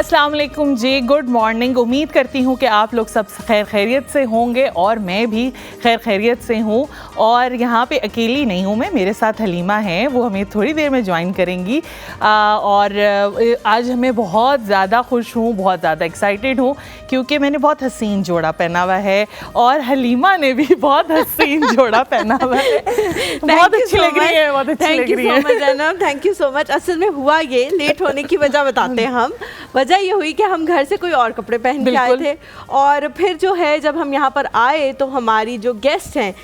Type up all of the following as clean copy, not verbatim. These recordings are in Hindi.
अस्सलाम वालेकुम जी, गुड मॉर्निंग। उम्मीद करती हूँ कि आप लोग सब खैर खैरियत से होंगे और मैं भी खैर खैरियत से हूँ। और यहाँ पे अकेली नहीं हूँ मैं, मेरे साथ हलीमा हैं, वो हमें थोड़ी देर में ज्वाइन करेंगी। और आज मैं बहुत ज़्यादा खुश हूँ, बहुत ज़्यादा एक्साइटेड हूँ क्योंकि मैंने बहुत हसीन जोड़ा पहना हुआ है और हलीमा ने भी बहुत हसीन जोड़ा पहना हुआ है। बहुत अच्छी लग रही है, बहुत अच्छी लग रही है। Thank you so much. असल में हुआ ये, लेट होने की वजह बताते हैं हम। वजह ये हुई कि हम घर से कोई और कपड़े पहन के आए थे और फिर जो है जब हम यहाँ पर आए तो हमारी जो गेस्ट हैं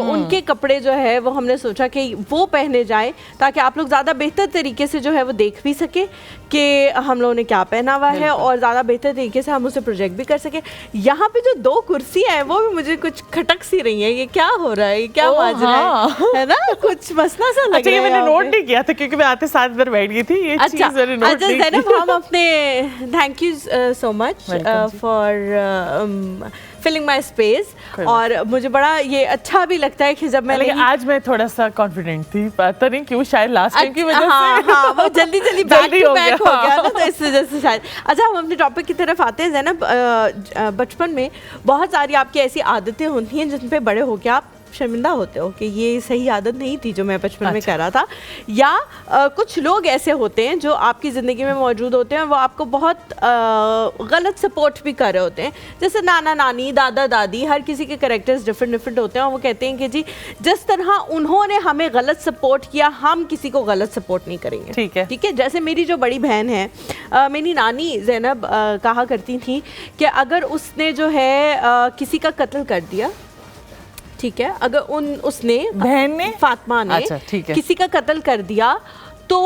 उनके कपड़े जो है वो हमने सोचा कि वो पहने जाएं ताकि आप लोग ज़्यादा बेहतर तरीके से जो है वो देख भी सके कि हम लोगों ने क्या पहना हुआ है और ज़्यादा बेहतर तरीके से हम उसे प्रोजेक्ट भी कर सके। यहाँ पे जो दो कुर्सियाँ हैं वो भी मुझे कुछ खटक सी रही हैं, ये क्या हो रहा है, ये क्या माजरा है ना, कुछ मसला सा लग रहा है। मैंने नोट नहीं किया था क्योंकि मैं आते साथ इधर बैठ गई थी। ये चीज़ मैंने नोट नहीं की। हम अपने thank you so much for filling my space. और मुझे बड़ा ये अच्छा भी लगता है कि जब मैं आज मैं थोड़ा सा कॉन्फिडेंट थी, पता नहीं क्यों, शायद लास्ट टाइम की वजह से। हाँ, वो जल्दी बैक टू बैक हो गया ना, तो इस वजह से शायद। अच्छा, हम अपने टॉपिक की तरफ आते हैं। ज़ैनब, बचपन में बहुत सारी आपकी ऐसी आदतें होती हैं जिन पे बड़े होकर आप शर्मिंदा होते हो कि ये सही आदत नहीं थी जो मैं बचपन में कर रहा था, या कुछ लोग ऐसे होते हैं जो आपकी ज़िंदगी में मौजूद होते हैं, वो आपको बहुत गलत सपोर्ट भी कर रहे होते हैं। जैसे नाना नानी, दादा दादी, हर किसी के कैरेक्टर्स डिफरेंट होते हैं और वो कहते हैं कि जी जिस तरह उन्होंने हमें गलत सपोर्ट किया हम किसी को गलत सपोर्ट नहीं करेंगे। ठीक है। जैसे मेरी जो बड़ी बहन है, मेरी नानी ज़ैनब कहा करती थी कि अगर उसने जो है किसी का कत्ल कर दिया, ठीक है, अगर उसने बहन ने, फातिमा ने किसी का कत्ल कर दिया तो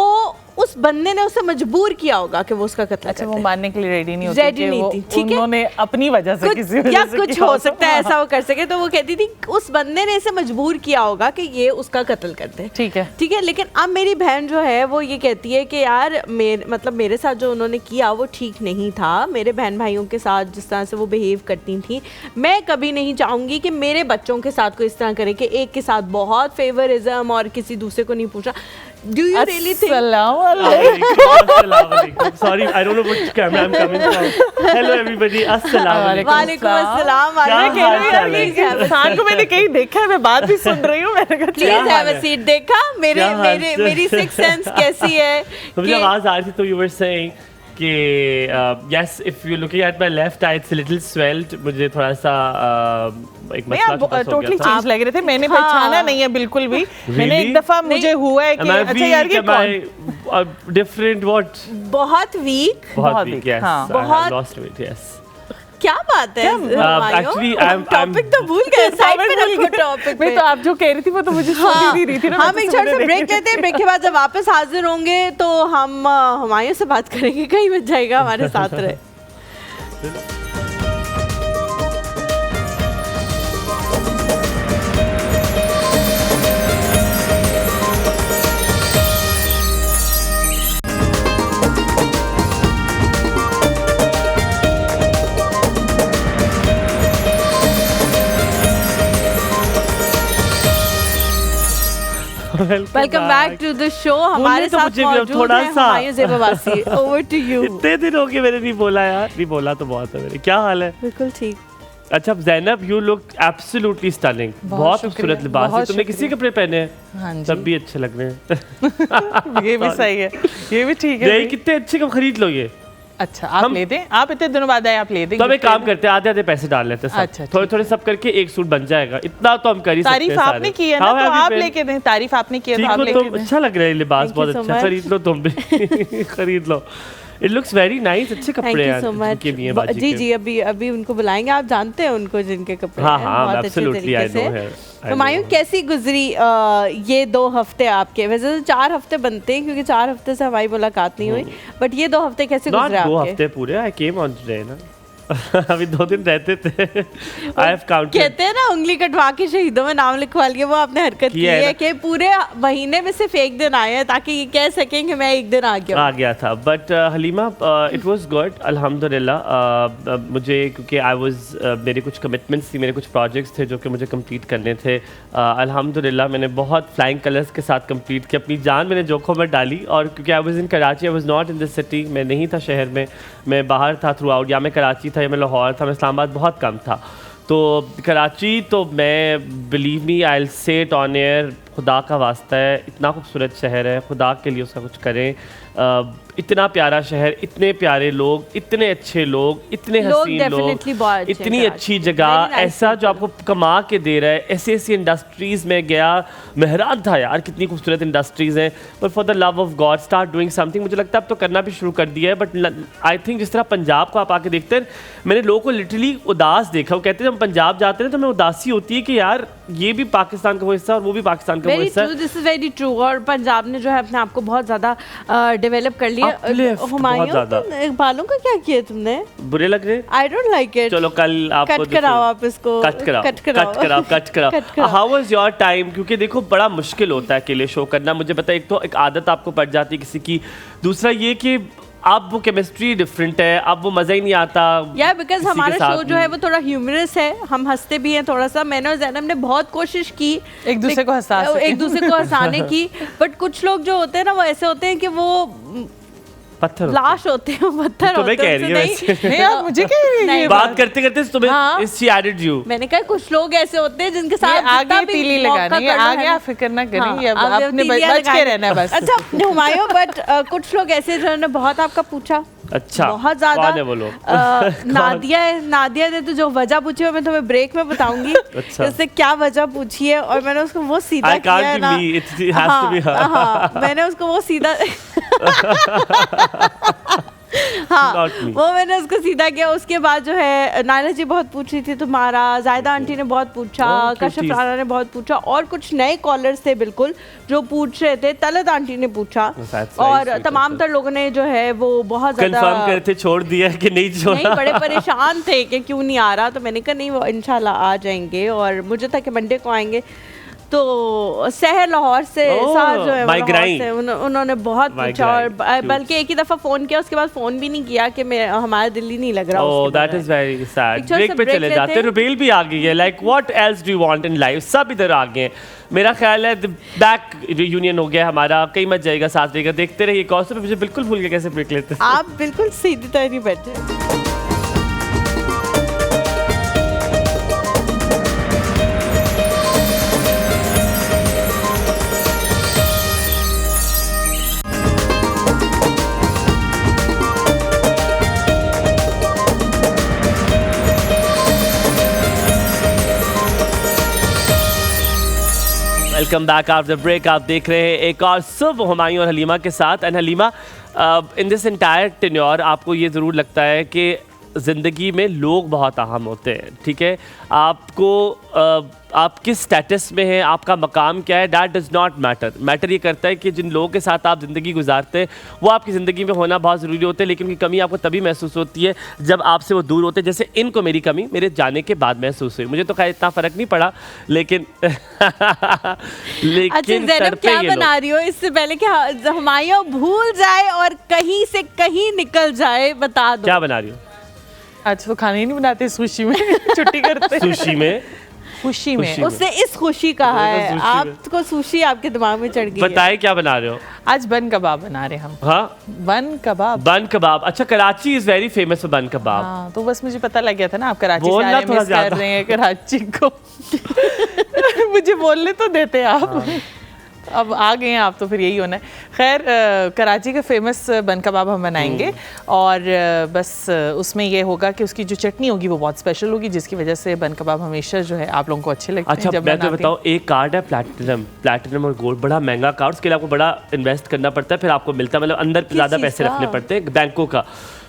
उस बंदे ने उसे मजबूर किया होगा कि वो उसका कत्ल करे। वो मानने के लिए रेडी नहीं थी, ठीक है, उन्होंने अपनी वजह से किसी वजह या से कुछ हो सकता है ऐसा वो कर सके, तो वो कहती थी उस बंदे ने इसे मजबूर किया होगा कि ये उसका कत्ल कर दे। ठीक है। लेकिन अब मेरी बहन जो है वो ये कहती है कि यार मेरे साथ जो उन्होंने किया वो ठीक नहीं था। मेरे बहन भाइयों के साथ जिस तरह से वो बिहेव करती थी, मैं कभी नहीं चाहूँगी कि मेरे बच्चों के साथ कोई इस तरह करे कि एक के साथ बहुत फेवरिज्म और किसी दूसरे को नहीं पूछा। Do you really think? Assalamualaikum. Sorry, I don't know which camera I'm coming from. Hello everybody. Assalamualaikum. वालेकुम अस्सलाम। इंसान को मैंने कहीं देखा है, मैं बात भी सुन रही हूँ। मैंने कहा प्लीज हैव अ सीट। देखा मेरी सिक्स सेंस कैसी है। मुझे आवाज आ रही थी तो you were saying कि yes, if you're looking at my left eye, it's a little swelled. मुझे थोड़ा सा एक मसला टोटली चेंज लग रहे थे, मैंने पहचाना नहीं है बिल्कुल भी। मैंने एक दफा मुझे हुआ है कि अच्छा यार ये कौन डिफरेंट व्हाट, बहुत वीक, yes, बहुत लॉस्ट वेट, यस। क्या बात है, एक्चुअली टॉपिक तो भूल गए, साइड पे रखो टॉपिक पे। तो आप जो कह रही थी वो तो मुझे सुन नहीं रही थी ना। हम एक छोटा सा ब्रेक लेते हैं, ब्रेक के बाद जब वापस हाजिर होंगे तो हम हुमायूं से बात करेंगे, कहीं मत जाएगा, हमारे साथ रहे। Welcome back to the show. हमारे साथ मौजूद है Humayun Zebavasi. Over to you. इतने दिन हो गए मैंने नहीं बोला यार, नहीं बोला तो बहुत है मेरे। क्या हाल है? बिल्कुल ठीक। अच्छा Zainab, you look absolutely stunning. बहुत खूबसूरत लिबास है। तुमने किसी कपड़े पहने हैं? तब भी अच्छे लग रहे हैं। ये भी सही है, ये भी ठीक है। कितने अच्छे कब खरीद लो ये? अच्छा, आप ले दें, आप इतने दिनों बाद आए, आप ले दें। तो हम एक काम करते हैं, आधे पैसे डाल लेते हैं, अच्छा, थोड़े थोड़े सब करके एक सूट बन जाएगा। इतना तो हम कर ही सकते हैं। तारीफ आपने की है ना, तो आप लेके दें। तारीफ आपने की है तो आप लेके दें। अच्छा लग रहा है लिबास, बहुत अच्छा, खरीद लो तुम भी। खरीद लो। It looks very nice, अच्छे कपड़े हैं उनके भी हैं बाजी के। जी अभी उनको बुलाएंगे, आप जानते हैं उनको जिनके कपड़े हैं बहुत अच्छे तरीके से। तो हुमायूं, कैसी गुजरी ये 2 हफ्ते आपके? वैसे तो 4 हफ्ते बनते हैं क्योंकि 4 हफ्ते से हमारी मुलाकात नहीं हुई, बट ये 2 हफ्ते कैसे गुजरे आपके? 2 हफ्ते पूरे, I came on today ना। अभी 2 दिन रहते थे। I have counted. कहते हैं ना उंगली कटवा के शहीदों में नाम लिखवा लिए, वो आपने हरकत की है कि पूरे महीने में सिर्फ एक दिन आए हैं ताकि ये कह सकें कि मैं एक दिन आ गया था। But Halima, it was good अल्हम्दुलिल्लाह। मुझे क्योंकि मेरे कुछ कमिटमेंट्स थी, मेरे कुछ प्रोजेक्ट्स थे जो कि मुझे कंप्लीट करने थे। अल्हम्दुलिल्लाह मैंने बहुत फ्लाइंग कलर्स के साथ कंप्लीट किया, अपनी जान मैंने जोखों में डाली। और क्योंकि I was in Karachi, I was not in this city, मैं नहीं था शहर में, मैं बाहर था थ्रू आउट। या मैं कराची था या मैं लाहौर था, मैं इस्लामाबाद बहुत कम था। तो कराची तो मैं believe me I will say it on air, खुदा का वास्ता है, इतना खूबसूरत शहर है, खुदा के लिए उसका कुछ करें। इतना प्यारा शहर, इतने प्यारे लोग, इतने अच्छे लोग, इतने हसीन लोग, इतनी अच्छी जगह, ऐसा जो आपको कमा के दे रहा है। ऐसी ऐसी इंडस्ट्रीज़ में गया, महरान था यार, कितनी खूबसूरत इंडस्ट्रीज़ हैं। But for the love of God start doing something. मुझे लगता है अब तो करना भी शुरू कर दिया है। बट आई थिंक जिस तरह पंजाब को आप आके देखते हैं, मैंने लोगों को लिटरली उदास देखा। वो कहते हैं जब पंजाब जाते हैं तो हमें उदासी होती है कि यार ये भी पाकिस्तान का वो हिस्सा और वो भी पाकिस्तान का वो हिस्सा। This is very true. और पंजाब ने जो है अपने आप को बहुत ज़्यादा डेवलप कर लिया। हुमायूं, बालों का क्या किया तुमने? बुरे लग रहे? I don't like it. चलो कल आपको कट कराओ, आप इसको कट कराओ। How was your time? क्योंकि देखो बड़ा मुश्किल होता है अकेले शो करना। मुझे पता है, एक तो एक आदत आपको पड़ जाती है किसी की, दूसरा ये कि अब वो केमिस्ट्री डिफरेंट है, अब वो मज़ा ही नहीं आता। यार बिकॉज हमारा शो जो है वो थोड़ा ह्यूमरस है, हम हंसते भी हैं थोड़ा सा। मैंने और ज़ैनब ने बहुत कोशिश की एक दूसरे को हंसाने की। बट कुछ लोग जो होते हैं ना, वो ऐसे होते हैं कि वो पत्थर लाश होते हैं, पत्थर होते हैं। मुझे क्या बात करते करते तुम्हें शी एडेड यू। मैंने कहा कुछ लोग ऐसे होते हैं जिनके साथ आगे तीली लगानी है, आगे आप फिक्र ना करें, अपने बच के रहना है बस। अच्छा हुमायूं, बट कुछ लोग ऐसे जिन्होंने बहुत आपका पूछा। अच्छा, बहुत ज्यादा। नादिया ने तो जो वजह पूछी है मैं तुम्हें ब्रेक में बताऊंगी। अच्छा। उससे क्या वजह पूछी है और मैंने उसको वो सीधा किया है ना। मैंने उसको वो सीधा हाँ, वो मैंने उसको सीधा किया। उसके बाद जो है नायला जी बहुत पूछ रही थी तुम्हारा, जायदा आंटी ने बहुत पूछा, कशिफ राना ने बहुत पूछा, और कुछ नए कॉलर्स थे बिल्कुल जो पूछ रहे थे। तलत आंटी ने पूछा, और तमाम तर लोगों ने जो है वो बहुत ज्यादा कंफर्म करे थे, छोड़ दिया कि नहीं छोड़ा। नहीं, बड़े परेशान थे कि क्यों नहीं आ रहा। तो मैंने कहा नहीं, वो इंशाल्लाह आ जाएंगे। और मुझे था कि मंडे को आएंगे। तो शहर लाहौर से जो है लाहौर से उन्होंने बहुत पूछा, और बल्कि एक ही दफ़ा फ़ोन किया, उसके बाद फ़ोन भी नहीं किया कि मैं हमारा दिल ही नहीं लग रहा। Oh that is very sad. Break पे चले जाते। रुबेल भी आ गई है, like what else do you want in life. सब इधर आ गए हैं। मेरा ख्याल है बैक रियूनियन हो गया हमारा, कहीं मत जाएगा, साथ देगा। देखते रहिए कौसर। मुझे बिल्कुल भूल गया कैसे ब्रेक लेते। आप बिल्कुल सीधी तरह नहीं बैठे। Welcome back after break. आप देख रहे हैं एक और सुबह हुमायूं और हलीमा के साथ। And Halima, in this entire tenure आपको ये ज़रूर लगता है कि ज़िंदगी में लोग बहुत अहम होते हैं, ठीक है? आपको आप किस स्टेटस में हैं, आपका मकाम क्या है, that does not matter. Matter ये करता है कि जिन लोगों के साथ आप ज़िंदगी गुजारते हैं वो आपकी ज़िंदगी में होना बहुत ज़रूरी होता है। लेकिन उनकी कमी आपको तभी महसूस होती है जब आपसे वो दूर होते हैं। जैसे इनको मेरी कमी मेरे जाने के बाद महसूस हुई। मुझे तो खैर इतना फ़र्क नहीं पड़ा, लेकिन लेकिन ज़ैनब क्या बना रही हो? इससे पहले कि हुमायूं भूल जाए और कहीं से कहीं निकल जाए, बता दो क्या बना रही हो? आज तो खाना ही नहीं बनाते सुशी में छुट्टी करते। सुशी में? खुशी में। उसने इस खुशी कहा है, आपको सुशी आपके दिमाग में चढ़ गई। बताए क्या बना रहे हो? आज बन कबाब बना रहे हम। हाँ, बन कबाब। बन कबाब। अच्छा, Karachi is very famous for बन कबाब। हाँ, तो बस मुझे पता लग गया था ना आप कराची से आ रहे हैं कराची को। मुझे बोलने तो देते आप। अब आ गए हैं आप तो फिर यही होना है। खैर, कराची का फेमस बन कबाब हम बनाएंगे, और बस उसमें ये होगा कि उसकी जो चटनी होगी वो बहुत स्पेशल होगी, जिसकी वजह से बन कबाब हमेशा जो है आप लोगों को अच्छे लगते हैं। अच्छा, मैं तो बताऊँ, एक कार्ड है प्लैटिनम और गोल्ड, बड़ा महंगा कार्ड। उसके लिए आपको बड़ा इन्वेस्ट करना पड़ता है, फिर आपको मिलता है, मतलब अंदर ज़्यादा पैसे रखने पड़ते हैं बैंकों का।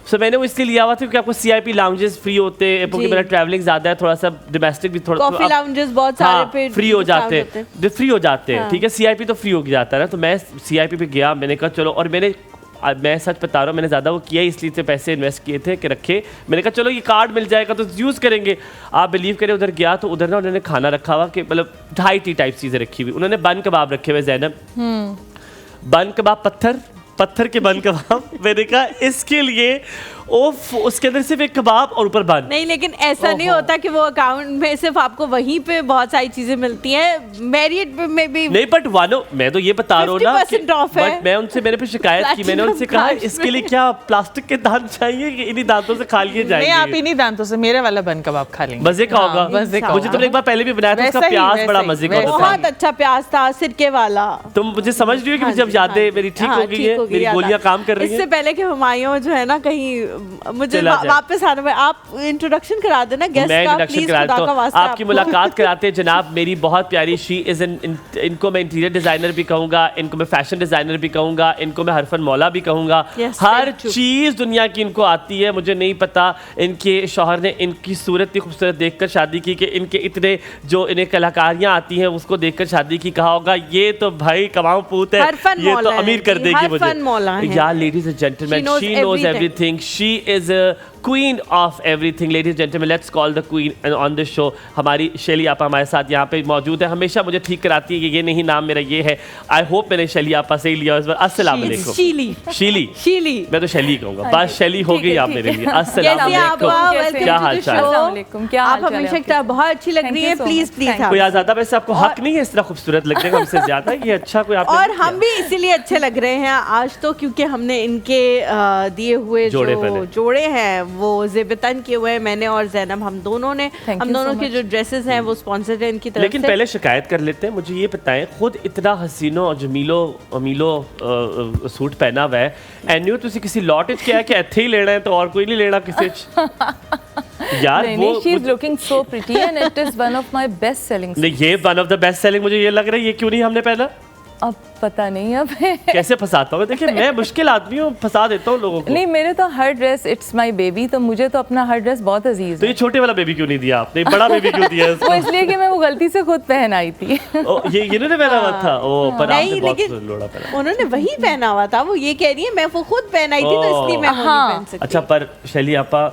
सो मैंने वो इसलिए लिया हुआ था क्योंकि आपको CIP लाउंजेस फ्री होते हैं, क्योंकि मेरा ट्रैवलिंग ज़्यादा है, थोड़ा सा डोमेस्टिक भी थोड़ा कॉफी लाउंजेस बहुत सारे फ्री हो जाते हैं, फ्री हो जाते हैं, ठीक है? CIP तो फ्री हो जाता है ना। तो मैं CIP पे गया, मैंने कहा चलो, और मैंने मैं सच बता रहा हूँ, मैंने ज़्यादा वो किया इसलिए से पैसे इन्वेस्ट किए थे कि रखे, मैंने कहा चलो ये कार्ड मिल जाएगा तो यूज़ करेंगे। आप बिलीव करें उधर गया तो उधर ना उन्होंने खाना रखा हुआ कि मतलब 2.5 टाइप चीज़ें रखी हुई, उन्होंने बन कबाब रखे हुए ज़ैनब, बन कबाब पत्थर के बन कबाब। मैंने कहा इसके लिए उसके अंदर सिर्फ एक कबाब और ऊपर बन। नहीं, लेकिन ऐसा नहीं होता कि वो अकाउंट में सिर्फ आपको वहीं पे बहुत सारी चीजें मिलती हैं, मैरियट में भी नहीं, बट मैं तो ये बता रहा हूँ ना कि 50% ऑफ है। बट मैंने फिर शिकायत की, मैंने उनसे कहा इसके लिए क्या प्लास्टिक के दांत चाहिए कि इन्हीं दांतों से खा लिए जाएंगे? नहीं, आप इन्हीं दांतों से मेरे वाला बन कबाब खा लेंगे, मजे का होगा। मजे का मुझे तुमने एक बार पहले भी बनाया था, उसका प्याज बड़ा मजे का होता था, बहुत अच्छा प्याज था, सिरके वाला। तुम मुझे समझ रही हो कि जब यादें मेरी ठीक हो गई है, मेरी गोलियां काम कर रही हैं। इससे पहले कि हुमायूं जो है ना कहीं मुझे वापस आने में, आप इंट्रोडक्शन करा देना गेस्ट का प्लीज, खुदा का वास्ता। आपकी मुलाकात कराते हैं जनाब, मेरी बहुत प्यारी शी इज इनको मैं इंटीरियर डिजाइनर भी कहूंगा, इनको मैं फैशन डिजाइनर भी कहूंगा, इनको मैं हरफन मौला भी कहूंगा। हर चीज दुनिया की इनको आती है। मुझे नहीं पता इनके शौहर ने इनकी सूरत इतनी खूबसूरत देखकर शादी की कि इनके इतने जो इन्हें कलाकारियां आती हैं उसको देखकर शादी की, कहा होगा ये तो भाई कमाऊ पूत है, ये तो अमीर कर देगी मुझे। यार ladies and gentleman, she knows everything, she is queen of everything. Ladies gentleman, let's call the queen on the show. हमारी शैली आपा हमारे साथ यहाँ पे मौजूद है, हमेशा मुझे ठीक कराती है कि ये नहीं नाम मेरा ये है। आई होप मैंने शैली आपा से ही लिया इस बार। अस्सलाम वालेकुम। शीली मैं तो शैली कहूँगा, बस शैली हो गई आप मेरे लिए। अस्सलाम वालेकुम, क्या हाल चाल? आप हमेशा बहुत अच्छी लग रही है, प्लीज कोई ज़्यादा वैसे आपको हक नहीं है इस तरह खूबसूरत लगने का हमसे ज़्यादा, ये अच्छा कोई आप। और हम भी इसीलिए अच्छे लग रहे हैं आज तो, क्योंकि हमने इनके दिए हुए जोड़े हैं वो ज़ेबतन किए हुए हैं, मैंने और ज़ैनब, हम दोनों की जो ड्रेसेस हैं वो स्पॉन्सर्ड है इनकी तरफ से। लेकिन पहले शिकायत कर लेते हैं, मुझे ये बताएं, खुद इतना हसीनो और जमीलो अमीलो सूट पहना हुआ है, एन्यू तुसी किसी लॉट इच क्या है कि इत्थे ही लेना है तो और कोई नहीं लेना किसी यार नहीं, वो she is looking so pretty and it is one of my best selling. नहीं, ये one of the best selling मुझे ये लग रहा है, ये क्यों नहीं हमने पहना? अब पता नहीं अब कैसे फंसाता हूँ, देखिए मैं मुश्किल आदमी हूँ, फंसा देता हूँ लोगों को। नहीं, मेरे तो हर ड्रेस इट्स माय बेबी, तो मुझे तो अपना हर ड्रेस बहुत अजीज है। तो ये छोटे वाला बेबी क्यों नहीं दिया आपने, बड़ा बेबी क्यों दिया इसको? वो इसलिए कि मैं वो गलती से खुद पहन आई थी। ये इन्होंने पहना हुआ था? ओ पर आपने बहुत लोड़ा पहना। उन्होंने वही पहना हुआ था, वो ये कह रही है मैं वो खुद पहन आई थी तो इसलिए मैं वो नहीं पहन सकती। अच्छा, पर शैली आपा,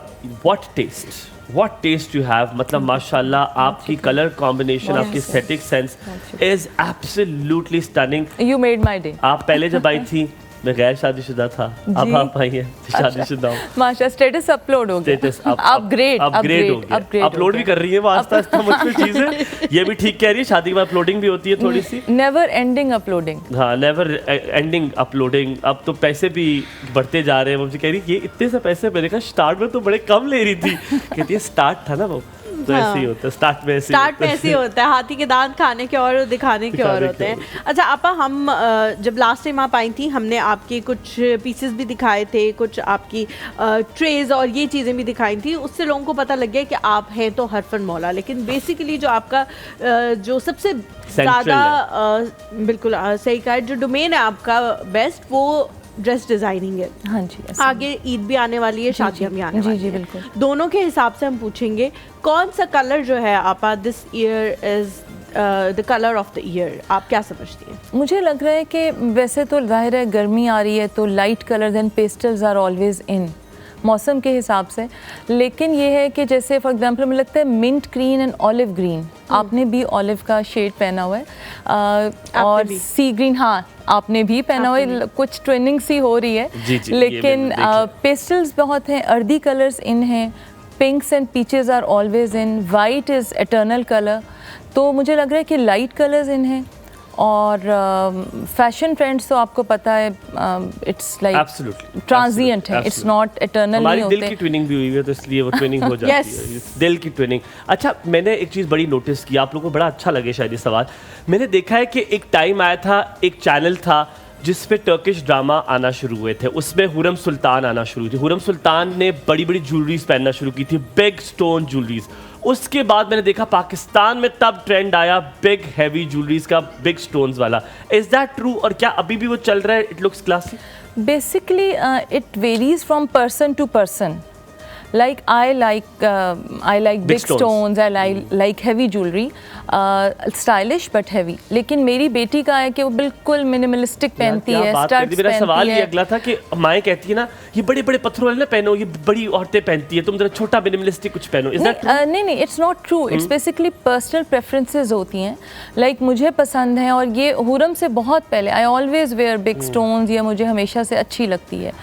what taste you have, मतलब माशाल्लाह आपकी कलर कॉम्बिनेशन, आपकी aesthetic sense is absolutely stunning. You made my day. आप पहले जब आई थी मैं गैर शादीशुदा था, अब आप आई हैं शादीशुदा हूँ। माशा स्टेटस अपलोड हो गया, स्टेटस अपग्रेड हो गया, अपलोड भी कर रही है वो आस्ता आस्ता, मुश्किल चीज़ है ये भी ठीक कह रही है, शादी के बाद अपलोडिंग भी होती है थोड़ी सी, नेवर एंडिंग अपलोडिंग। हाँ, नेवर एंडिंग अपलोडिंग। अब तो पैसे भी बढ़ते जा रहे हैं, मुझे कह रही है ये इतने से पैसे, मैंने कहा स्टार्ट में तो बड़े कम ले रही थी, कहती है स्टार्ट था ना वो, तो ऐसे ही होता है स्टार्ट में ऐसे ही होता है, हाथी के दांत खाने के और दिखाने के और होते हैं। अच्छा आपा, हम जब लास्ट टाइम आप आई थी हमने आपके कुछ पीसेस भी दिखाए थे, कुछ आपकी ट्रेज और ये चीज़ें भी दिखाई थी, उससे लोगों को पता लग गया कि आप हैं तो हरफन मौला, लेकिन बेसिकली जो आपका जो सबसे ज़्यादा बिल्कुल सही कहा, जो डोमेन है आपका बेस्ट वो ड्रेस डिजाइनिंग है। हाँ जी, आगे ईद भी आने वाली है, शादियां भी आने वाली जी है, बिल्कुल। दोनों के हिसाब से हम पूछेंगे कौन सा कलर जो है आपा this year is the colour of the year, आप क्या समझती हैं? मुझे लग रहा है कि वैसे तो जाहिर है गर्मी आ रही है तो light colours and pastels are always in मौसम के हिसाब से, लेकिन ये है कि जैसे फॉर एग्जांपल मुझे लगता है mint green and olive green, आपने भी ऑलिव का शेड पहना हुआ है और सी ग्रीन, हाँ आपने भी पहना हुआ है, कुछ ट्रेनिंग सी हो रही है जी, लेकिन पेस्टल्स बहुत हैं, अर्दी कलर्स इन हैं, pinks and peaches are always in, white is eternal colour, तो मुझे लग रहा है कि लाइट कलर्स इन हैं। और फैशन ट्रेंड्स तो आपको पता है इट्स लाइक ट्रांजिएंट है, इट्स नॉट एटर्नल नहीं होते। दिल की ट्विनिंग भी हुई है तो इसलिए वो ट्विनिंग हो जाती है, दिल की ट्विनिंग। अच्छा, मैंने एक चीज़ बड़ी नोटिस की, आप लोगों को बड़ा अच्छा लगे शायद ये सवाल, मैंने देखा है कि एक टाइम आया था, एक चैनल था जिस पे टर्किश ड्रामा आना शुरू हुए थे, उसमें हुरम सुल्तान आना शुरू हुई थी। हुरम सुल्तान ने बड़ी बड़ी ज्वेलरीज पहनना शुरू की थी, बिग स्टोन ज्वेलरीज। उसके बाद मैंने देखा पाकिस्तान में तब ट्रेंड आया बिग हैवी ज्वेलरीज का, बिग स्टोन्स वाला। Is that true? और क्या अभी भी वो चल रहा है? It looks classy. Basically it varies from person to person. Like I like big stones. I like heavy jewelry, stylish but heavy. लेकिन मेरी बेटी का है कि वो बिल्कुल मिनिमलिस्टिक पहनती है, स्टड्स मेरा सवाल पहनती ये है। अगला था कि माएँ कहती है ना ये बड़े बड़े पत्थरों वाले ना पहनो, ये बड़ी औरतें पहनती है, तुम जरा छोटा मिनिमलिस्टिक कुछ पहनो। Is that true? नहीं, it's not true. It's basically personal preferences होती हैं। लाइक मुझे पसंद है, और ये हुरम से बहुत पहले I always wear big stones, ये मुझे हमेशा से अच्छी लगती है।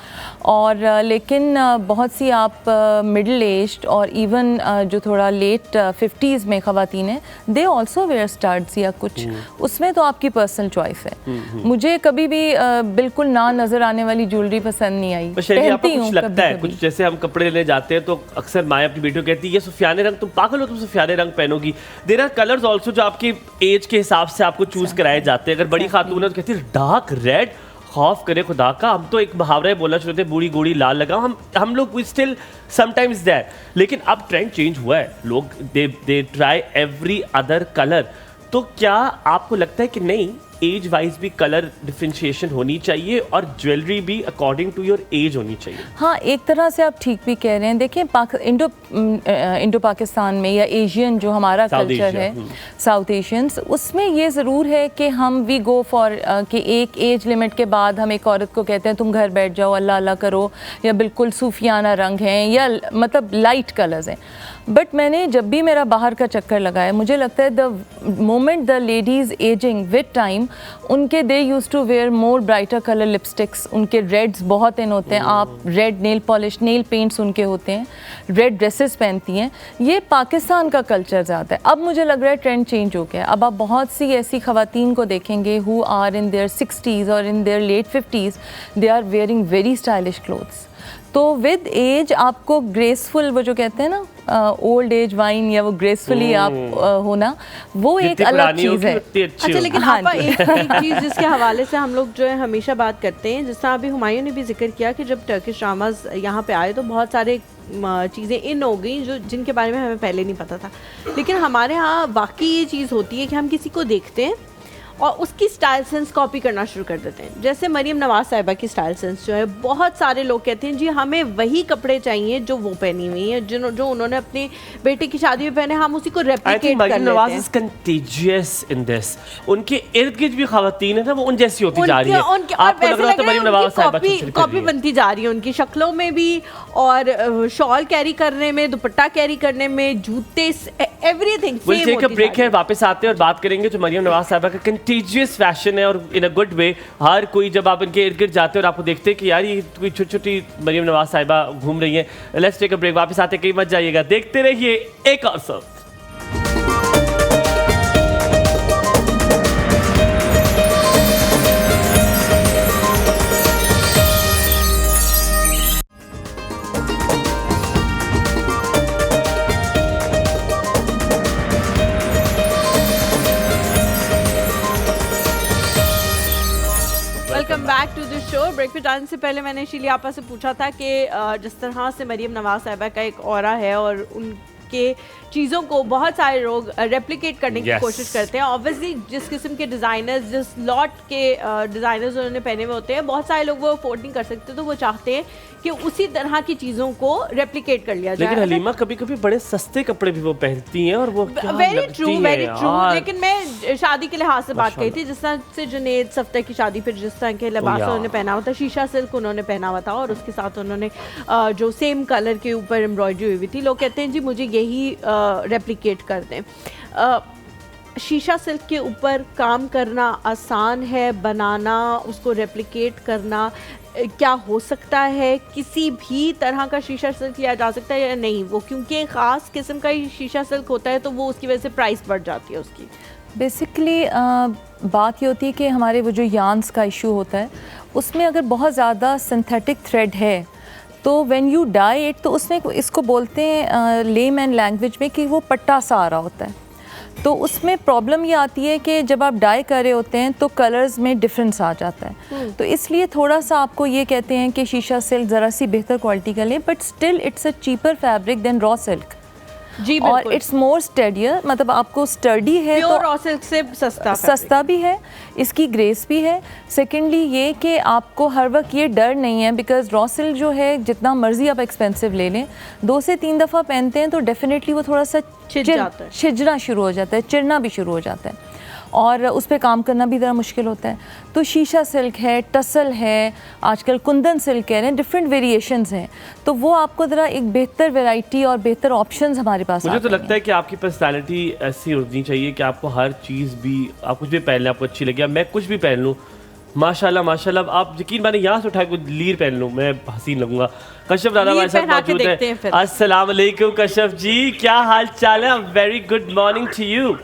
और लेकिन बहुत सी आप मिडिल एज्ड और इवन जो थोड़ा लेट 50s में ख़वातीन हैं, दे ऑल्सो वेयर स्टड्स या कुछ, उसमें तो आपकी पर्सनल चॉइस है। मुझे कभी भी बिल्कुल ना नज़र आने वाली ज्वेलरी पसंद नहीं आई। पहनती हूँ, कुछ लगता है कुछ, जैसे हम कपड़े लेने जाते हैं तो अक्सर माएँ अपनी बेटियों को कहती है ये सुफियाने रंग, तुम पागल हो, तुम सुफियाने रंग पहनोगी। देयर आर कलर्स ऑल्सो जो आपकी एज के हिसाब से आपको चूज कराए जाते हैं। अगर बड़ी खातून है तो कहती है डार्क रेड, खौफ करे खुदा का। हम तो एक मुहावरा बोलना शुरू थे, बूढ़ी गोड़ी लाल लगा। हम लोग वी स्टिल समटाइम्स दैट, लेकिन अब ट्रेंड चेंज हुआ है। लोग they try every other colour. तो क्या आपको लगता है कि नहीं एज वाइज भी कलर डिफरेंशिएशन होनी चाहिए और ज्वेलरी भी अकॉर्डिंग टू योर एज होनी चाहिए? हाँ, एक तरह से आप ठीक भी कह रहे हैं। देखिए इंडो पाकिस्तान में या एशियन जो हमारा कल्चर है, साउथ एशियंस, उसमें ये ज़रूर है कि हम वी गो फॉर कि एक एज लिमिट के बाद हम एक औरत को कहते हैं तुम घर बैठ जाओ, अल्लाह अल्लाह करो, या बिल्कुल सूफियाना रंग हैं या मतलब लाइट कलर्स हैं। बट मैंने जब भी मेरा बाहर का चक्कर लगाया, मुझे लगता है the moment the ladies aging with time, उनके they use to wear more brighter colour lipsticks, उनके रेड्स बहुत इन होते हैं। आप red nail polish, nail paints उनके होते हैं, रेड ड्रेसेस पहनती हैं। ये पाकिस्तान का कल्चर ज़्यादा है। अब मुझे लग रहा है ट्रेंड चेंज हो गया। अब आप बहुत सी ऐसी ख़वातीन को देखेंगे who are in their 60s और in their late 50s, they are wearing very stylish clothes. तो विद एज आपको ग्रेसफुल, वो जो कहते हैं ना ओल्ड एज वाइन, या वो ग्रेसफुली आप होना, वो एक अलग चीज़ है। अच्छा, लेकिन हाँ आपा एक चीज़ जिसके हवाले से हम लोग जो है हमेशा बात करते हैं, जिस तरह अभी हुमायूं ने भी जिक्र किया कि जब टर्किश ड्रामास यहाँ पे आए तो बहुत सारे चीज़ें इन हो गई जो जिनके बारे में हमें पहले नहीं पता था। लेकिन हमारे यहाँ वाकई ये चीज़ होती है कि हम किसी को देखते हैं और उसकी स्टाइल सेंस कॉपी करना शुरू कर देते हैं। जैसे मरियम नवाज साहिबा की स्टाइल सेंस जो है, बहुत सारे लोग कहते हैं जी हमें वही कपड़े चाहिए जो वो पहनी हुई है, जो उन्होंने अपनी बेटे की शादी में पहने, हम उसी को रेप्लिकेट कर लेते हैं। Nawaz is contagious in this. उनके इर्द-गिर्द भी खवातीन है ना, वो उन जैसी होती जा रही है। आपको लग रहा है मरियम नवाज साहिबा कॉपी बनती जा रही है, उनकी शक्लों में भी, और शॉल कैरी करने में, दुपट्टा कैरी करने में, जूते, एवरीथिंग सेम होती है। ब्रेक है, वापस आते हैं और बात करेंगे जो मरियम नवाज साहिबा का कंटेजियस फैशन है, और इन अ गुड वे। हर कोई जब आप इनके इर्द गिर्द जाते हैं और आपको देखते हैं कि यार ये कोई छोटी छोटी मरियम नवाज साहिबा घूम रही है। लेट्स टेक अ ब्रेक, वापस आते कहीं मत जाइएगा, देखते रहिए एक और सब। Welcome back to the show. Break पे जाने से पहले मैंने शीली आपा से पूछा था कि जिस तरह से मरियम नवाज साहिबा का एक ऑरा है और उनके चीज़ों को बहुत सारे लोग रेप्लिकेट करने की कोशिश करते हैं। ऑब्वियसली जिस किस्म के डिज़ाइनर्स, जिस लॉट के डिज़ाइनर्स उन्होंने पहने हुए होते हैं, बहुत सारे लोग वो अफोर्ड नहीं कर सकते, तो वो चाहते हैं कि उसी तरह की चीज़ों को रेप्लिकेट कर लिया जाए। लेकिन हलीमा कभी कभी बड़े सस्ते कपड़े भी वो पहनती हैं और वो वेरी ट्रू। लेकिन मैं शादी के लिहाज से बात कही थी, जिस तरह से जुनेद सफ्तर की शादी, फिर जिस तरह के लिबास उन्होंने पहना हुआ था, शीशा सिल्क उन्होंने पहना हुआ था और उसके साथ उन्होंने जो सेम कलर के ऊपर एम्ब्रॉयडरी हुई हुई थी। लोग कहते हैं जी मुझे यही रेप्लिकेट कर दें। शीशा सिल्क के ऊपर काम करना आसान है, बनाना, उसको रेप्लिकेट करना क्या हो सकता है? किसी भी तरह का शीशा सिल्क लिया जा सकता है या नहीं? वो क्योंकि ख़ास किस्म का ही शीशा सिल्क होता है तो वो उसकी वजह से प्राइस बढ़ जाती है उसकी। बेसिकली बात ये होती है कि हमारे वो जो यार्न्स का इशू होता है, उसमें अगर बहुत ज़्यादा सिंथेटिक थ्रेड है तो व्हेन यू डाई इट, तो उसमें इसको बोलते हैं लेमैन लैंग्वेज में कि वो पट्टा सा आ रहा होता है। तो उसमें प्रॉब्लम ये आती है कि जब आप डाई कर रहे होते हैं तो कलर्स में डिफरेंस आ जाता है। तो इसलिए थोड़ा सा आपको ये कहते हैं कि शीशा सिल्क ज़रा सी बेहतर क्वालिटी का लें, but still it's a cheaper fabric than raw silk. जी, और बिल्कुल। इट्स मोर स्टडियर, मतलब आपको स्टडी है प्योर तो रॉ सिल्क से सस्ता सस्ता भी है, इसकी ग्रेस भी है। सेकेंडली ये कि आपको हर वक्त ये डर नहीं है, बिकॉज रॉ सिल्क जो है जितना मर्जी आप एक्सपेंसिव ले लें, 2 से 3 दफ़ा पहनते हैं तो डेफिनेटली वो थोड़ा सा जाता है। छिजना शुरू हो जाता है, चिरना भी शुरू हो जाता है और उस पर काम करना भी ज़रा मुश्किल होता है। तो शीशा सिल्क है, टसल है, आजकल कुंदन सिल्क कह रहे हैं, डिफरेंट वेरिएशंस हैं, तो वो आपको ज़रा एक बेहतर वैरायटी और बेहतर ऑप्शंस हमारे पास मुझे तो आते लगता है कि आपकी पर्सनालिटी ऐसी होनी चाहिए कि आपको हर चीज़ भी, आप कुछ भी पहन लें आपको अच्छी लगे। अब मैं कुछ भी पहन लूँ, माशाल्लाह माशाल्लाह, आप यकीन माने यहाँ से उठा के लीर पहन लूँ मैं हसीन लगूंगा। कशफ राना हमारे साथ मौजूद है। अस्सलाम वालेकुम कशफ जी, क्या हाल चाल है? Very good morning to you.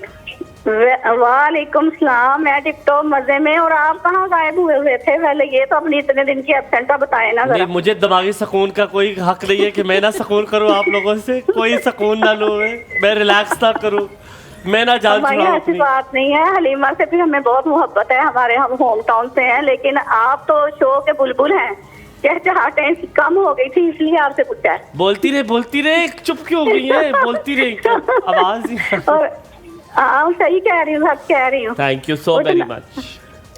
वालेकुम सलाम। मैं टिकटॉक मजे में, और आप कहाँ गायब हुए थे? पहले ये तो अपनी इतने दिन की एब्सेंट का बताए ना जरा। नहीं, मुझे दिमागी सुकून का कोई हक नहीं है कि मैं ना सुकून करूँ आप लोगों से, कोई सुकून ना लूँ, मैं रिलैक्स ना करूँ, मैं ना जान हमारी ऐसी बात नहीं है। हलीमा से भी हमें बहुत मोहब्बत है, हमारे हम होम टाउन से हैं, लेकिन आप तो शो के बुलबुल हैं। चहचहाहटें कम हो गई थी इसलिए आपसे पूछा है। बोलती रहे चुप क्यों हो गई है? बोलती रहे, आवाज ही। और हाँ सही कह रही हूँ, कह रही हूँ। Thank you so very much.